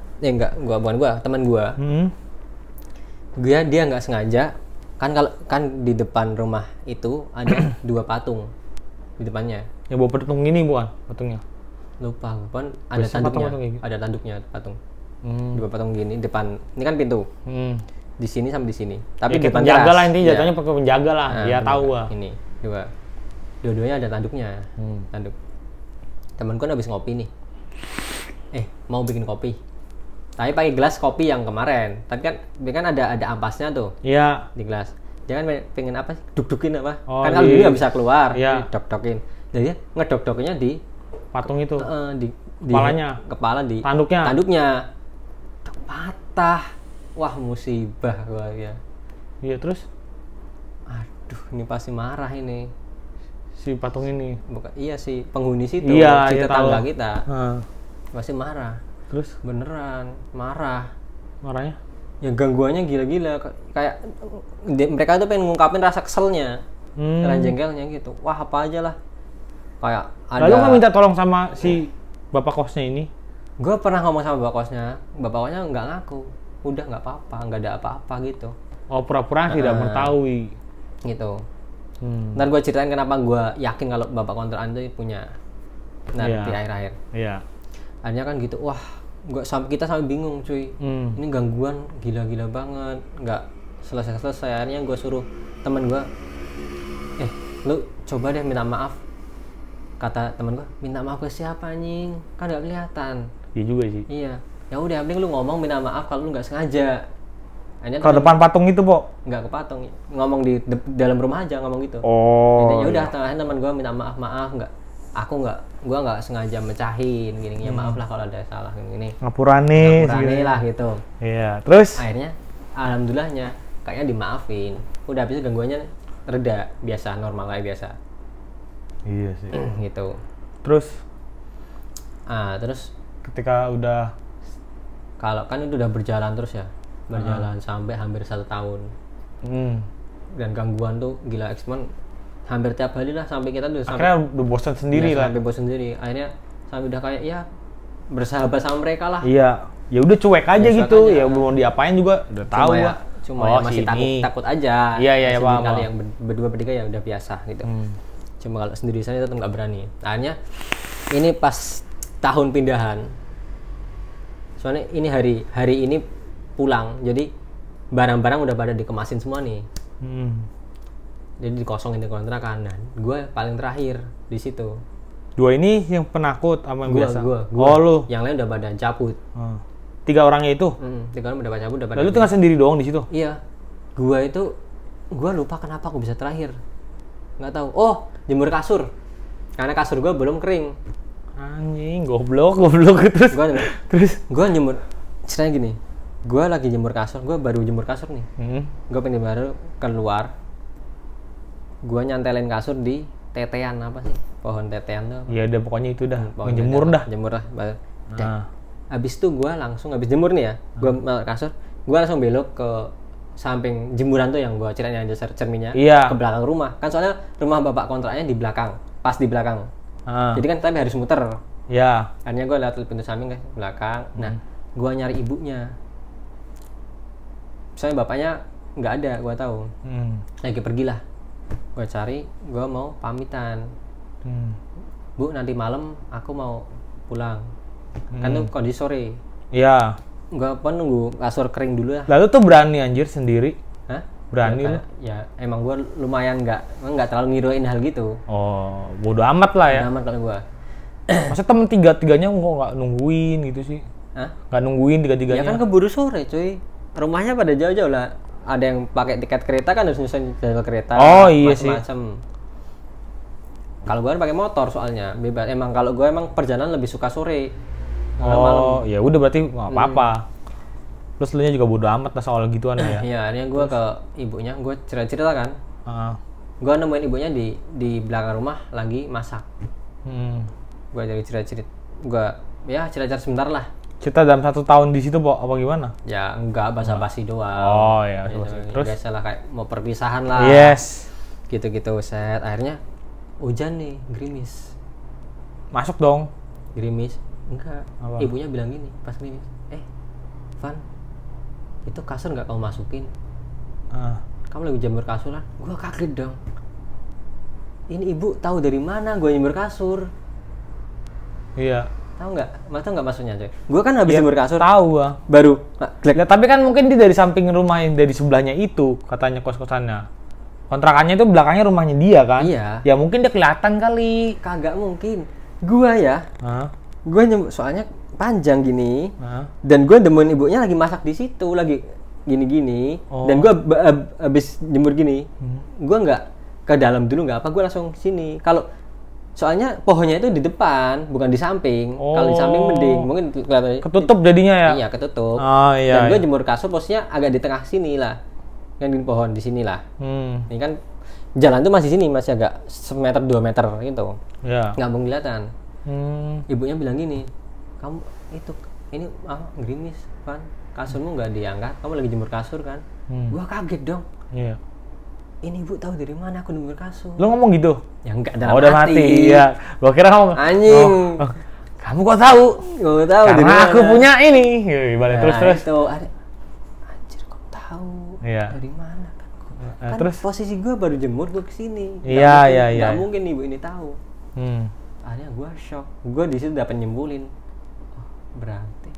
bukan gue, teman gue. Dia nggak sengaja kan di depan rumah itu ada 2 patung di depannya. Yang bawa patung ini bukan patungnya? Lupa, bukan ada tanduknya. Ada tanduknya patung. 2 patung gini depan. Ini kan pintu. Di sini sama di sini. Tapi ya, depan penjaga lah intinya, jatuhnya pakai penjaga lah. Ya tahu gua. Ini 2. Dua-duanya ada tanduknya. Tanduk. Temanku habis ngopi nih. Mau bikin kopi. Tapi pakai gelas kopi yang kemarin. Tapi kan ada ampasnya tuh. Iya. Di gelas. Dia kan pengen apa sih? Duk-dukin apa? Kan kalau dia nggak bisa keluar. Iya. Dok-dokin. Jadi ngedok-doknya di patung itu. Di kepala di tanduknya. Patah. Wah musibah gua ya. Iya terus? Aduh ini pasti marah ini. Si patung ini. Bukan. Iya si penghuni situ. Iya. Si tetangga kita. Pasti marah. Terus beneran marahnya ya gangguannya gila-gila kayak mereka tuh pengen ngungkapin rasa keselnya dan jengkelnya gitu. Wah apa aja lah kayak ada. Lalu nggak minta tolong sama si bapak kosnya ini Gue pernah ngomong sama bapak kosnya nggak ngaku, udah nggak apa-apa, nggak ada apa-apa gitu. Oh, pura-pura tidak mengetahui. Gitu. Ntar gue ceritain kenapa gue yakin kalau bapak kontrakan itu punya. Nah, di akhir-akhir. Iya. Akhirnya kan gitu, wah, kita sampai bingung cuy. Ini gangguan gila-gila banget, nggak selesai-selesai. Akhirnya gue suruh temen gue, lu coba deh minta maaf. Kata temen gue, minta maaf ke siapa anjing? Kan nggak kelihatan. Iya juga sih. Iya. Ya udah, mending lu ngomong minta maaf kalau lu nggak sengaja. Kalau depan patung itu, Po? Nggak ke patung, ngomong di dalam rumah aja ngomong gitu. Oh. Ya udah, tengahnya teman gue minta maaf gue nggak sengaja mecahin gini. Ya maaf lah kalau ada salah gini. Ngapurane lah gitu. Iya. Terus? Akhirnya, alhamdulillahnya kayaknya dimaafin. Udah habis itu gangguannya reda, biasa, normal kayak biasa. Iya sih. Gitu. Terus? Terus ketika udah, kalau kan itu udah berjalan terus ya, sampai hampir 1 tahun. Dan gangguan tuh gila, eksmen hampir tiap hari lah, sampai kita tuh akhirnya udah bosan sendiri lah. Sampai bosan sendiri. Akhirnya sampai udah kayak ya bersahabat sama mereka lah. Iya. Ya udah cuek aja gitu. Ya mau diapain juga udah tahu ya. Cuma masih takut aja. Iya, paham. Kali yang berdua bertiga ya udah biasa gitu. Cuma kalau sendiri saya tetap nggak berani. Akhirnya ini pas tahun pindahan. Soalnya ini hari ini pulang, jadi barang-barang udah pada dikemasin semua nih. Jadi dikosongin di kontrakan. Dan gue paling terakhir di situ. 2 ini yang penakut apa yang biasa? Gua. Oh, lu. Yang lain udah pada cabut. 3 orangnya itu? 3 orang udah pada cabut. Lalu tinggal sendiri doang di situ? Iya. Gue lupa kenapa aku bisa terakhir. Nggak tahu. Oh, jemur kasur. Karena kasur gue belum kering. Anjing, goblok terus. Gue jemur. Ceritanya gini. Gue lagi jemur kasur. Gue baru jemur kasur nih. Gue pengen baru keluar. Gue nyantelin kasur di tetean apa sih? Pohon tetean tuh. Iya, udah pokoknya itu dah. Jemur dah. Habis itu gue langsung habis jemur nih ya. Gue kasur. Gue langsung belok ke samping jemuran tuh yang gue ceritain yang dasar cerminnya. Iya. Ke belakang rumah. Kan soalnya rumah bapak kontraknya di belakang. Pas di belakang. Jadi kan tapi harus muter. Iya. Akhirnya gue lihat pintu samping ke belakang. Nah, gue nyari ibunya. Soalnya bapaknya nggak ada, gue tahu. Lagi pergilah. Gue cari, gue mau pamitan. Bu, nanti malam aku mau pulang. Kan tuh kondisi sore. Iya. Gue nunggu kasur kering dulu lah. Lalu tuh berani anjir sendiri? Hah? Berani lu? Ya emang gue lumayan nggak terlalu ngiruin hal gitu. Oh, bodo amat lah ya. Bodo amat kalau gue. Masa temen tiganya nggak nungguin gitu sih? Hah? Nggak nungguin tiga-tiganya? Ya kan keburu sore cuy. Rumahnya pada jauh-jauh lah. Ada yang pakai tiket kereta kan harus nyusun jalur kereta. Oh iya sih. Macam. Kalau gue kan pakai motor soalnya bebas. Emang kalau gue emang perjalanan lebih suka sore. Oh, ya udah berarti nggak apa-apa. Terus lu nya juga bodo amat lah soal gituan ya. Iya, akhirnya gue ke ibunya, gue cerita kan. Gue nemuin ibunya di belakang rumah lagi masak. Gue jadi cerita, gue ya cerita sebentar lah. Cerita dalam 1 tahun di situ, Po, apa gimana? Ya enggak, basa-basi doang. Oh ya, terus biasalah kayak mau perpisahan lah. Yes. Gitu-gitu set. Akhirnya hujan nih, gerimis. Masuk dong. Gerimis. Enggak. Apa? Ibunya bilang gini pas gerimis. Van, itu kasur nggak kamu masukin? Kamu lagi jemur kasur kan? Gue kaget dong. Ini ibu tahu dari mana gue jemur kasur? Iya. Tahu nggak maksudnya coy? Gue kan habis jemur kasur. Tahu gua. Baru. Ya, tapi kan mungkin dia dari samping rumah yang dari sebelahnya itu katanya kos-kosannya. Kontrakannya itu belakangnya rumahnya dia kan? Iya. Ya mungkin dia kelihatan kali. Kagak mungkin. Gue ya. Gue soalnya panjang gini. Dan gue demen ibunya lagi masak di situ, lagi gini-gini. Dan gue habis jemur gini. Gue nggak ke dalam dulu nggak apa. Gue langsung sini. Kalau soalnya pohonnya itu di depan, bukan di samping. Kalau di samping mending, mungkin kelihatan ketutup jadinya ya. Iya, ketutup. Iya. Dan gue jemur kasur posisinya agak di tengah sini lah. Yang di pohon di sini lah. Ini kan jalan tuh masih sini, masih agak 1 meter 2 meter gitu. Iya. Nggak mau kelihatan. Ibunya bilang gini, kamu ini gerimis, Van. Kasurmu nggak diangkat, kamu lagi jemur kasur kan? Gua kaget dong. Iya. Ini ibu tahu dari mana aku jemur kasur? Lo ngomong gitu? Ya enggak dalam udah mati. Iya. Gua kira ngomong anjing. Kamu kok tahu? Gue tahu. Karena aku punya ini. Balik terus. Itu ada. Anjir kok tahu? Iya. Dari mana kan? Kan Terus posisi gue baru jemur gue kesini. Iya. Gak mungkin ibu ini tahu. Akhirnya gue shock. Gue di situ dapat nyimpulin. Oh, berarti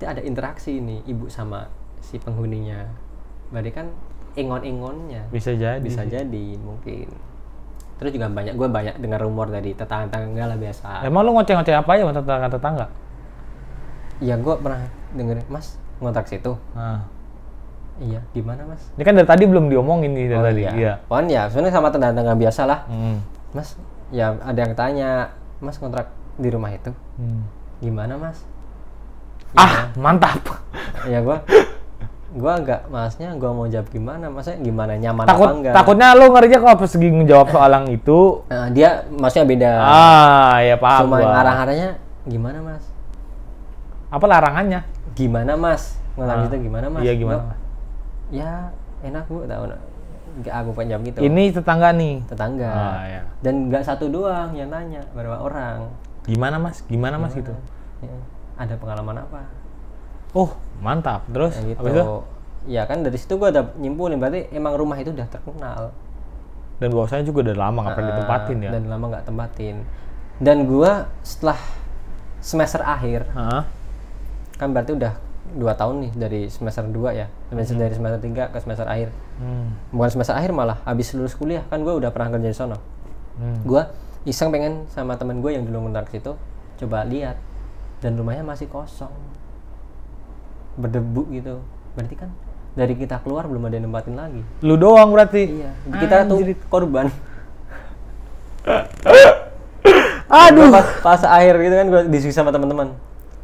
ada interaksi ini ibu sama si penghuninya. Berarti kan engon-engonnya. Bisa jadi mungkin. Terus juga gue banyak dengar rumor dari tetangga lah biasa. Emang lu ngoceh-ngoceh apa aja sama tetangga? Ya gue pernah denger, Mas ngontrak situ. Nah. Iya, gimana Mas? Ini kan dari tadi belum diomongin nih dari tadi. Iya. Pokoknya ya, sebenarnya sama tetangga biasa lah. Mas, ya ada yang tanya, Mas kontrak di rumah itu, gimana Mas? Ya, mantap. Ya gue enggak, Masnya gue mau jawab gimana, Masnya gimana, nyaman apa enggak? Takutnya lu ngerinya kalau pas segi ngejawab soal yang itu. Dia maksudnya beda. Ya paham. Cuma arah-arahnya gimana Mas? Apa larangannya? Gimana Mas? Ngontrak itu gimana Mas? Iya gimana Mas? Ya enak Bu, tahu nggak aku pengen jawab gitu. Ini tetangga nih. Tetangga. Ya. Dan nggak satu doang yang tanya, beberapa orang. Gimana Mas gitu? Ya, ada pengalaman apa? Oh mantap. Terus? Ya, gitu. Ya kan dari situ gue udah nyimpulin berarti emang rumah itu udah terkenal. Dan bahwasanya juga udah lama nggak pernah ditempatin ya. Dan lama nggak tempatin. Dan gue setelah semester akhir, kan berarti udah 2 tahun nih dari semester 2 ya, dari semester 3 ke semester akhir. Bukan semester akhir malah, habis lulus kuliah kan gue udah pernah kerja di sono. Gue iseng pengen sama temen gue yang dulu ngontrak situ, coba lihat, dan rumahnya masih kosong, berdebu gitu. Berarti kan dari kita keluar belum ada yang nempatin lagi. Lu doang berarti? Iya, kita tuh korban. Aduh. Pas akhir gitu kan gue diskusi sama teman-teman.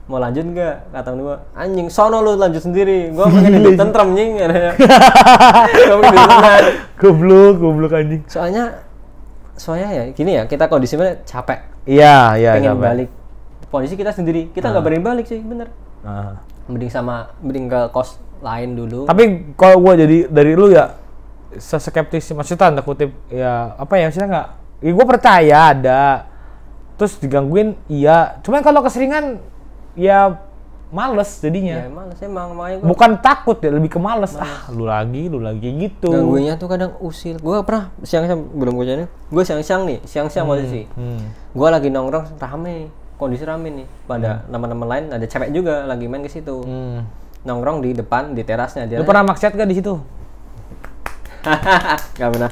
Mau lanjut nggak? Kata temen gue, anjing sono lu lanjut sendiri. Gue pengen hidup tentrem nying. Gue pengen hidup tenang. Goblok anjing. Soalnya ya gini ya, kita kondisinya capek. Iya. Pengen balik. Kondisi kita sendiri, kita nggak berani balik sih, bener. Mending ke kos lain dulu. Tapi kalau gue jadi dari lu ya, seskeptis maksudnya tanda kutip ya apa ya maksudnya nggak? Ya gue percaya ada. Terus digangguin, iya. Cuman kalau keseringan ya males jadinya. Ya males emang. Bukan takut ya, lebih ke males. Lu lagi gitu. Gangguinnya tuh kadang usil. Gue pernah siang-siang belum gue gue siang-siang posisi. Gue lagi nongkrong kondisi rame nih. Pada teman-teman lain ada cewek juga lagi main ke situ. Nongkrong di depan di terasnya dia. Lu pernah maksiat gak di situ? Gak pernah.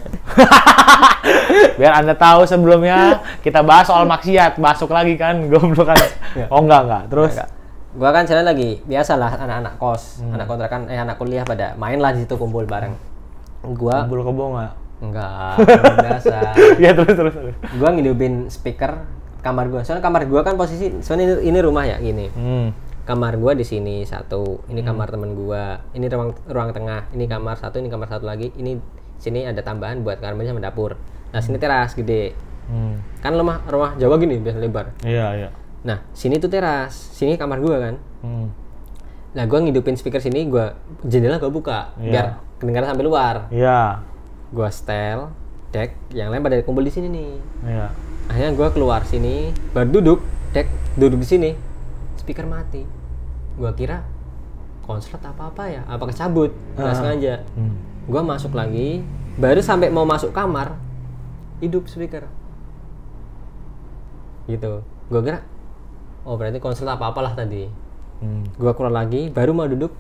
Biar Anda tahu sebelumnya kita bahas soal maksiat, masuk lagi kan, goblok kan. Oh enggak. Terus gua kan sekarang lagi biasalah anak-anak kos, anak kontrakan, anak kuliah pada main lah di situ kumpul bareng. Gua kumpul kebo enggak biasa. Ya terus. Gua ngidupin speaker kamar gua. Soalnya kamar gua kan posisi soalnya ini rumah ya gini. Kamar gua di sini satu, ini kamar temen gua, ini ruang tengah, ini kamar satu, ini kamar satu lagi, ini sini ada tambahan buat kamar mandi sama dapur. Nah sini teras gede, kan rumah Jawa gini biasa lebar. Iya. Nah sini tuh teras, sini kamar gua kan. Nah gua ngidupin speaker sini, jendela gua buka biar kedengaran sampai luar. Iya. Gua setel deck, yang lain pada kumpul di sini nih. Iya. Akhirnya gua keluar sini, baru duduk di sini, speaker mati. Gua kira konslet apa ya, apa kecabut, nggak sengaja. Gua masuk lagi, baru sampai mau masuk kamar, hidup speaker. Gitu. Gua kira, oh berarti konslet apa-apalah tadi. Gua keluar lagi, baru mau duduk,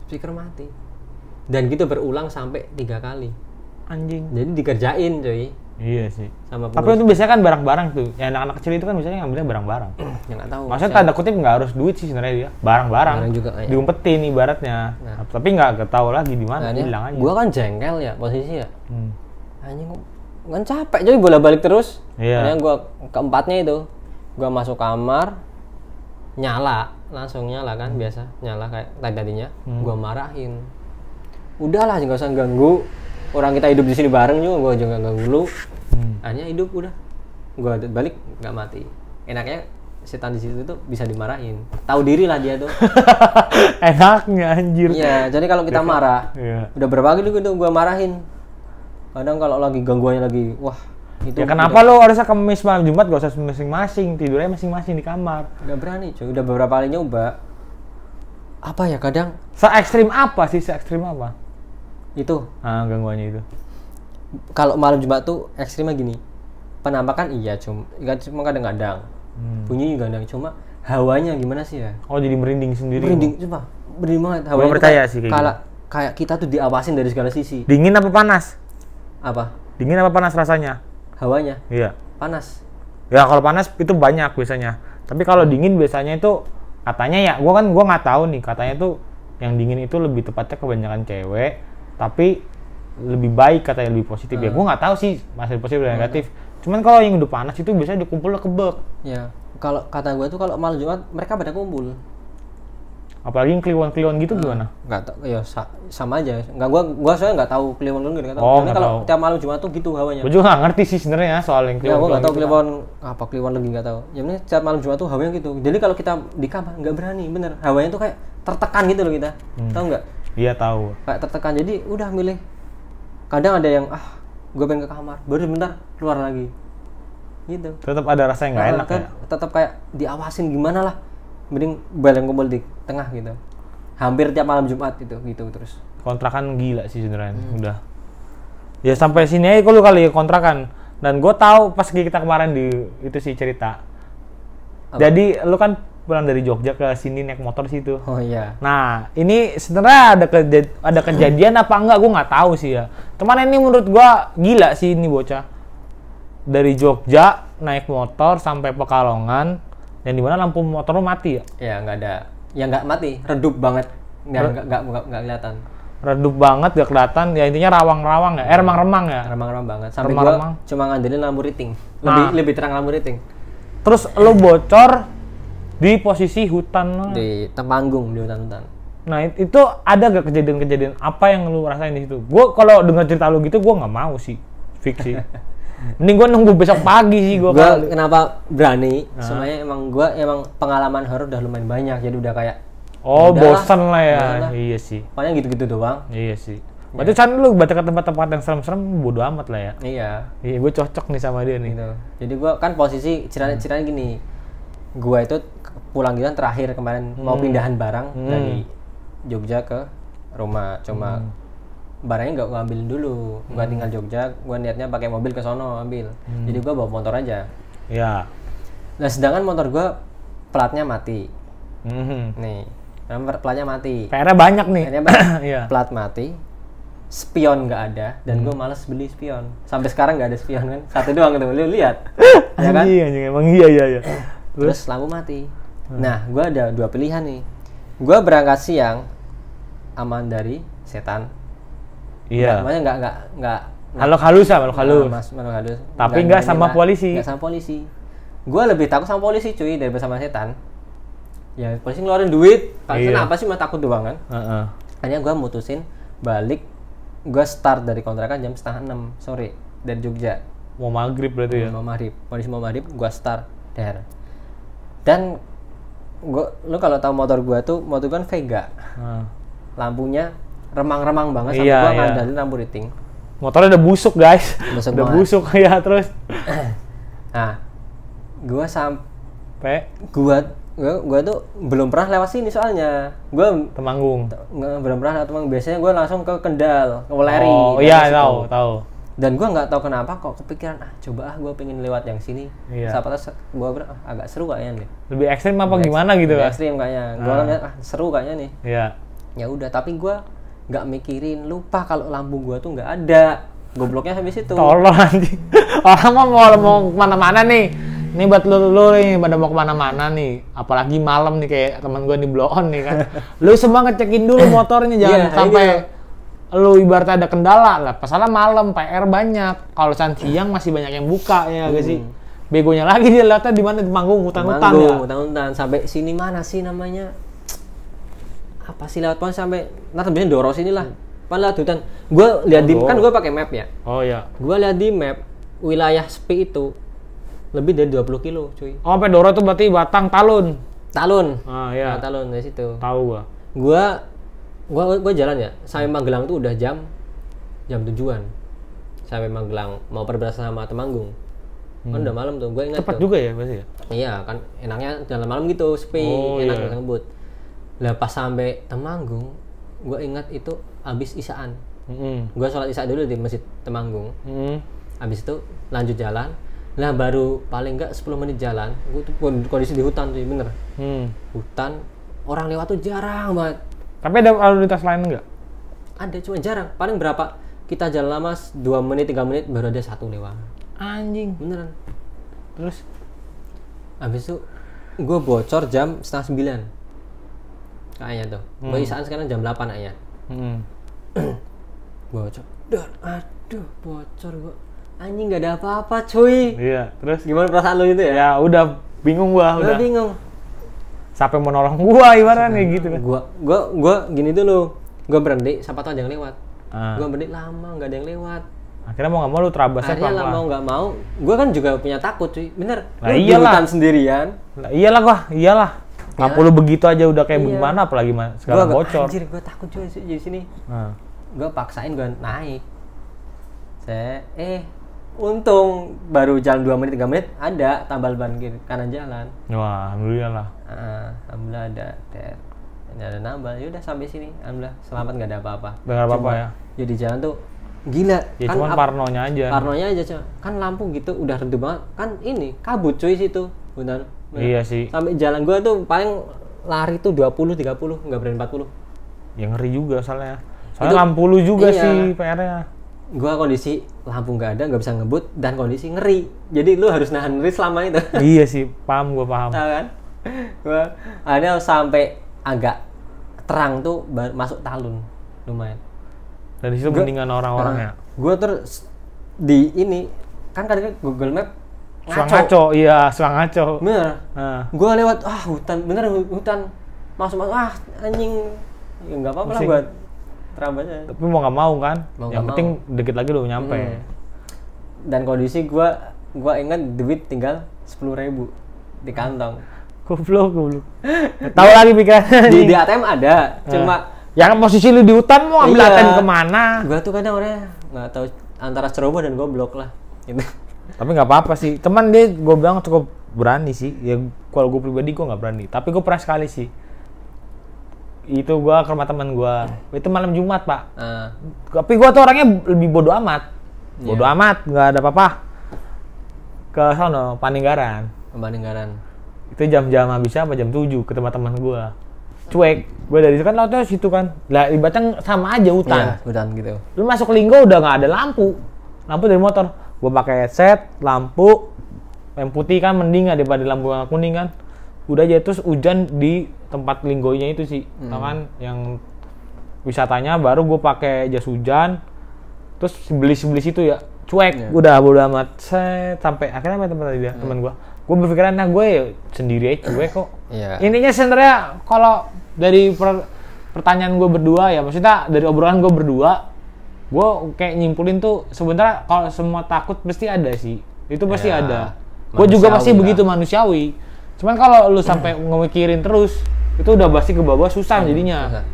speaker mati. Dan gitu berulang sampai 3 kali. Anjing. Jadi dikerjain coy. Iya sih. Tapi itu biasanya kan barang-barang tuh. Ya anak-anak kecil itu kan biasanya ngambilnya barang-barang. Ya nggak tahu. Maksudnya tanda kutip nggak harus duit sih sebenarnya dia. Barang-barang. Barang juga diumpetin ibaratnya. Tapi nggak tahu lagi di mana, hilang aja. Gua kan jengkel ya posisi ya. Anjing kan capek jadi bolak-balik terus. Akhirnya gua keempatnya itu. Gua masuk kamar, langsung nyala kan biasa. Nyala kayak tadinya. Gua marahin. Udahlah nggak usah ganggu. Orang kita hidup di sini bareng juga, gue juga nggak dulu. Hanya hidup udah, gue balik nggak mati. Enaknya setan di situ tuh bisa dimarahin. Tahu diri lah dia tuh. Enaknya anjir. Iya, jadi kalau kita marah, udah berapa kali gitu gue marahin. Kadang kalau lagi gangguannya lagi, wah Itu Ya kenapa lo harusnya Kamis malam Jumat gak usah masing-masing, tidurnya masing-masing di kamar. Nggak berani cuy, udah beberapa kali nyoba. Apa ya kadang Se-ekstrim apa sih, se-ekstrim apa? itu Gangguannya itu. kalau malam Jumat tuh ekstrimnya gini. Penampakan iya cuma kadang-kadang. Bunyi juga kadang, cuma hawanya gimana sih ya? Oh jadi merinding sendiri. Merinding, coba. Merinding banget. Gua Hawanya tuh percaya kayak, sih kayak kayak kita tuh diawasin dari segala sisi. Dingin apa panas? Apa? Dingin apa panas rasanya? Hawanya Iya. panas. Ya kalau panas itu banyak biasanya. Tapi kalau dingin biasanya itu katanya ya, gua nggak tahu nih, katanya tuh yang dingin itu lebih tepatnya kebanyakan cewek, tapi lebih baik katanya, lebih positif. Ya gua nggak tahu sih masih positif dan negatif. Cuman kalau yang udah panas itu biasanya dikumpul kebek. Ya, kalau kata gue tuh kalau malam Jumat mereka pada kumpul. Apalagi yang kliwon-kliwon gitu gimana? Nggak tahu, ya sama aja. Nggak, gua soalnya nggak tahu kliwon nggak tahu. Oh, Tapi nggak kalau tahu. tiap malam Jumat tuh gitu hawanya. Gue juga nggak ngerti sih sebenarnya soal yang Ya, gua nggak tahu gitu kan. kliwon apa kliwon lagi nggak tahu. Yang ini tiap malam Jumat tuh hawanya gitu. Jadi kalau kita di kamar nggak berani, bener. Hawanya tuh kayak tertekan gitu loh kita. Tahu nggak? Iya tahu. Kayak tertekan. Jadi udah milih. Kadang ada yang gue pengen ke kamar, baru bentar keluar lagi. Gitu. Tetap ada rasa yang nggak enak kan, ya. Tetap kayak diawasin gimana lah. Mending bareng kumpul di tengah gitu. Hampir tiap malam Jumat gitu terus. Kontrakan gila sih sebenarnya. Udah. Ya sampai sini aja kalau kali ya kontrakan. Dan gue tahu pas kita kemarin di itu sih cerita. Apa? Jadi lu kan pulang dari Jogja ke sini naik motor situ. Oh iya. Nah, ini sebenarnya ada kejadian apa enggak gue nggak tahu sih ya. Cuman ini menurut gue gila sih ini bocah. Dari Jogja naik motor sampai Pekalongan, yang dimana lampu motor lu mati ya? Ya nggak ada. Ya nggak mati, redup banget. Nggak kelihatan. Redup banget, gak kelihatan. Ya intinya rawang-rawang ya, remang-remang ya. Remang-remang banget. Sampai Remang-remang. gua cuma ngandelin lampu riting. Nah. Lebih terang lampu riting. Terus lu bocor di posisi hutan. Di Temanggung di hutan-hutan. Nah itu ada gak kejadian-kejadian apa yang lu rasain di situ? Gue kalau dengar cerita lu gitu gue nggak mau sih, fiksi. Mending gue nunggu besok pagi sih gue. Gua kenapa berani? Sebenarnya emang pengalaman horor udah lumayan banyak, jadi udah kayak Oh udahlah, bosan lah ya. bosan lah. Iya sih. Paling gitu-gitu doang. Iya sih. Berarti kan lu baca ke tempat-tempat yang serem-serem bodo amat lah ya. Iya. Iya gue cocok nih sama dia nih. Gitu. Jadi gua kan posisi ceritanya gini. Gua itu pulang gitu kan terakhir kemarin mau pindahan barang dari Jogja ke rumah. Cuma barangnya nggak ngambilin dulu. Gua tinggal Jogja, gua niatnya pakai mobil ke sono ambil. Jadi gua bawa motor aja. Iya. Nah, sedangkan motor gua platnya mati. Mhm. Nih, nomor platnya mati. PR-nya banyak nih. Akhirnya Iya. plat mati, spion nggak ada, dan gue males beli spion. Sampai sekarang nggak ada spion kan, satu doang tuh, lu lihat, ya kan? Anjing, emang iya. Terus lampu mati. Nah, gue ada dua pilihan nih. Gue berangkat siang, aman dari setan. Iya. Namanya nggak. Makhluk halus. Makhluk halus. Tapi nggak sama polisi. Nggak sama polisi. Gue lebih takut sama polisi cuy daripada sama setan. Ya polisi ngeluarin duit, kenapa sih mah takut doang kan? Hanya gue mutusin balik, gue start dari kontrakan jam 5:30 sore dari Jogja. Mau maghrib berarti ya? Mau maghrib, polisi mau maghrib, gue start der. Dan lu kalau tahu motor gue tuh, motor gue kan Vega, lampunya remang-remang banget, sampai gue ngandalin lampu riting. Motornya udah busuk guys, udah busuk ya terus. Nah, gue sampai gue tuh belum pernah lewat sini soalnya gue Temanggung belum pernah lewat Temanggung. Biasanya gue langsung ke Kendal, ke Weleri. Oh iya tahu Dan gue nggak tahu kenapa kok kepikiran coba gue pengen lewat yang sini. Siapa tahu gue agak seru kayaknya nih. Lebih ekstrim apa gimana gitu kan? Ekstrim kayaknya. Gue kan seru kayaknya nih. Iya. Ya udah, tapi gue nggak mikirin, lupa kalau lampu gue tuh nggak ada. Gobloknya sampai situ. Tolong anjing. Orang mau kemana-mana nih. Ini buat lu nih pada mau kemana-mana nih, apalagi malam nih kayak teman gue nih blow on nih kan. Lu semua ngecekin dulu motornya, jangan sampai lu ibaratnya ada kendala lah. Pasalnya malam PR banyak. Kalau siang masih banyak yang buka ya gak sih. Begonya lagi dia lihatnya di mana, di Temanggung, hutan-hutan ya. Hutan-hutan sampai sini mana sih namanya? Apa sih lewat mana sampai biasanya Doro sini lah. Pan lewat hutan. Gue lihat kan gue pakai map ya. Oh iya. Gue lihat di map wilayah sepi itu lebih dari 20 kilo cuy. Oh, sampai Doro tuh berarti Batang, Talun. Ah iya. Talun dari situ. Tahu Gua jalan ya sampai Magelang tuh udah jam tujuan. sampai Magelang mau perbatasan sama Temanggung. Kan udah malam tuh, gue ingat Cepat tuh. juga ya pasti ya? Iya kan, enaknya jalan malam gitu, sepi, enak nggak ngebut. Lah pas sampai Temanggung, gue ingat itu habis isaan. Gue sholat isya dulu di masjid Temanggung. Habis itu lanjut jalan. Lah baru paling nggak 10 menit jalan, gue tuh kondisi di hutan tuh, bener. Hutan, orang lewat tuh jarang banget. Tapi ada lalu lintas lain enggak? Ada, cuma jarang. Paling berapa? Kita jalan lama 2 menit, 3 menit baru ada satu lewat. Anjing. Beneran. Terus? Habis itu gue bocor jam 8:30 kayaknya tuh. Gue isaan sekarang jam 8 kayaknya. Bocor. Aduh, bocor gue. Anjing nggak ada apa-apa, cuy. Iya, terus? Gimana perasaan lo itu ya? Ya udah bingung gua, Udah bingung. Sampai mau nolong gua ibaratnya gitu kan. Gua gini dulu. Gua berhenti, siapa tahu ada yang lewat. Gua berhenti lama, nggak ada yang lewat. Akhirnya mau nggak mau lu terabasnya Akhirnya pelan-pelan. mau nggak mau, gua kan juga punya takut, cuy. Bener. Nah, Lu di iyalah. hutan sendirian. Lah, iyalah. Nggak perlu begitu aja udah kayak gimana, apalagi sekarang Gua bocor. Anjir, gua takut cuy di sini. Gua paksain gua naik. Untung baru jalan 2 menit 3 menit ada tambal ban kiri kanan jalan. Wah, alhamdulillah lah. Alhamdulillah ada nambal. Ya udah sampai sini. Alhamdulillah selamat, nggak ada apa-apa. Nggak apa-apa ya. Jadi jalan tuh gila. Ya kan cuman parnonya aja. Parnonya aja cuy. Kan lampu gitu udah redup banget. Kan ini kabut cuy situ. Benar. Iya sih. Sampai jalan gua tuh paling lari tuh 20 30, nggak berani 40. Ya ngeri juga soalnya. Soalnya lampu lu juga sih PR-nya. Gua kondisi lampu nggak ada, nggak bisa ngebut, dan kondisi ngeri. Jadi lu harus nahan ngeri selama itu. Iya sih, paham. Tahu kan? Gua ada sampai agak terang tuh masuk Talun, lumayan. Dari situ mendingan orang-orangnya. Gua terus di ini kan kadang Google Map ngaco. Iya, suang ngaco. Bener. Gua lewat hutan, bener hutan. Masuk anjing. Ya nggak apa-apa lah buat terabasnya. Tapi mau nggak mau kan? Yang penting mau. dikit lagi udah nyampe. Dan kondisi gua ingat duit tinggal 10.000 di kantong. Goblok. Tahu lagi pikiran. Di ATM ada, cuma ya kan posisi lu di hutan mau ambil ATM kemana? Gua tuh kadang orangnya nggak tahu antara ceroboh dan goblok lah. Gitu. Tapi nggak apa-apa sih. Teman dia gue bilang cukup berani sih. Ya kalau gue pribadi gue nggak berani. Tapi gue pernah sekali sih. Itu gue ke rumah teman gue. Itu malam Jumat pak. Tapi gue tuh orangnya lebih bodoh amat. Bodoh amat, nggak ada apa-apa. Ke sono Paninggaran. Itu jam-jam habisnya apa jam 7 ke tempat teman gue. Cuek. Gue dari situ kan lautnya situ kan. Lah ibaratnya sama aja hutan. Iya, hutan gitu. Lu masuk Linggo udah nggak ada lampu. Lampu dari motor. Gue pakai headset, lampu yang putih kan mending daripada lampu yang kuning kan. Udah aja terus hujan di tempat Linggonya itu sih, tau kan yang wisatanya. Baru gue pakai jas hujan, terus beli itu ya cuek, udah bodo amat. Sampai akhirnya sama teman tadi dia, teman gue berpikiran gue ya sendiri aja cuek kok. Intinya sebenarnya kalau dari pertanyaan gue berdua ya, maksudnya dari obrolan gue berdua, gue kayak nyimpulin tuh sebenarnya kalau semua takut pasti ada sih, itu pasti ada. Gue juga pasti begitu, manusiawi. Cuman kalau lu sampai ngemikirin terus, itu udah pasti ke bawah susah jadinya.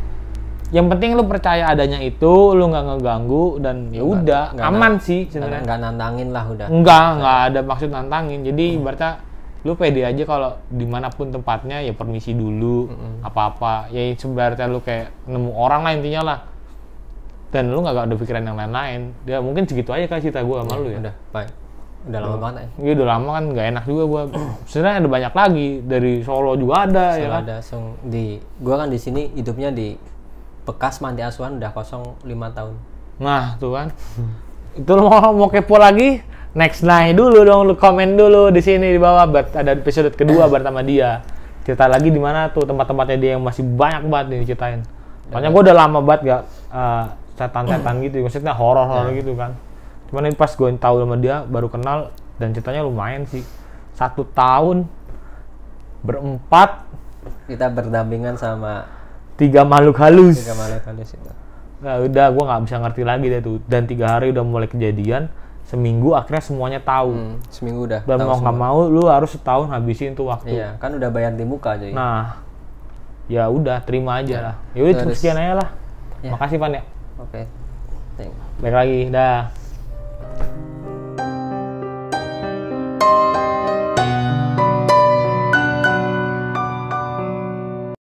Yang penting lu percaya adanya itu, lu nggak ngeganggu dan ya udah aman sih sebenarnya. Nggak nantangin lah udah. Nggak ada maksud nantangin. Jadi ibaratnya lu pede aja kalau dimanapun tempatnya ya permisi dulu, apa-apa. Ya sebenarnya lu kayak nemu orang lah intinya lah. Dan lu nggak ada pikiran yang lain-lain. Ya mungkin segitu aja kan cerita gue sama lu ya. Udah, baik. Udah lama banget ya. Iya udah lama kan nggak enak juga gue. Sebenarnya ada banyak lagi dari Solo juga ada. Solo ya kan? ada. Gue kan di sini hidupnya di bekas panti asuhan udah kosong 5 tahun. Nah tuh kan. Itu lo mau kepo lagi? Next night dulu dong, lu komen dulu di sini di bawah. Ada episode kedua bersama dia. Cerita lagi di mana tuh tempat-tempatnya dia yang masih banyak banget nih diceritain. Soalnya gue udah lama banget gak setan-setan gitu, maksudnya horor-horor gitu kan. Cuman ini pas gue tahu sama dia, baru kenal dan ceritanya lumayan sih. 1 tahun berempat kita berdampingan sama 3 makhluk halus. 3 makhluk halus itu. Nah, udah gue nggak bisa ngerti lagi deh tuh. Dan 3 hari udah mulai kejadian, seminggu akhirnya semuanya tahu. Seminggu udah. Dan mau nggak mau lu harus setahun habisin tuh waktu. Iya, kan udah bayar di muka jadi. Nah, ya udah terima aja lah. Ya udah sekian aja lah. Ya. Makasih Pan ya. Oke. Baik lagi, dah.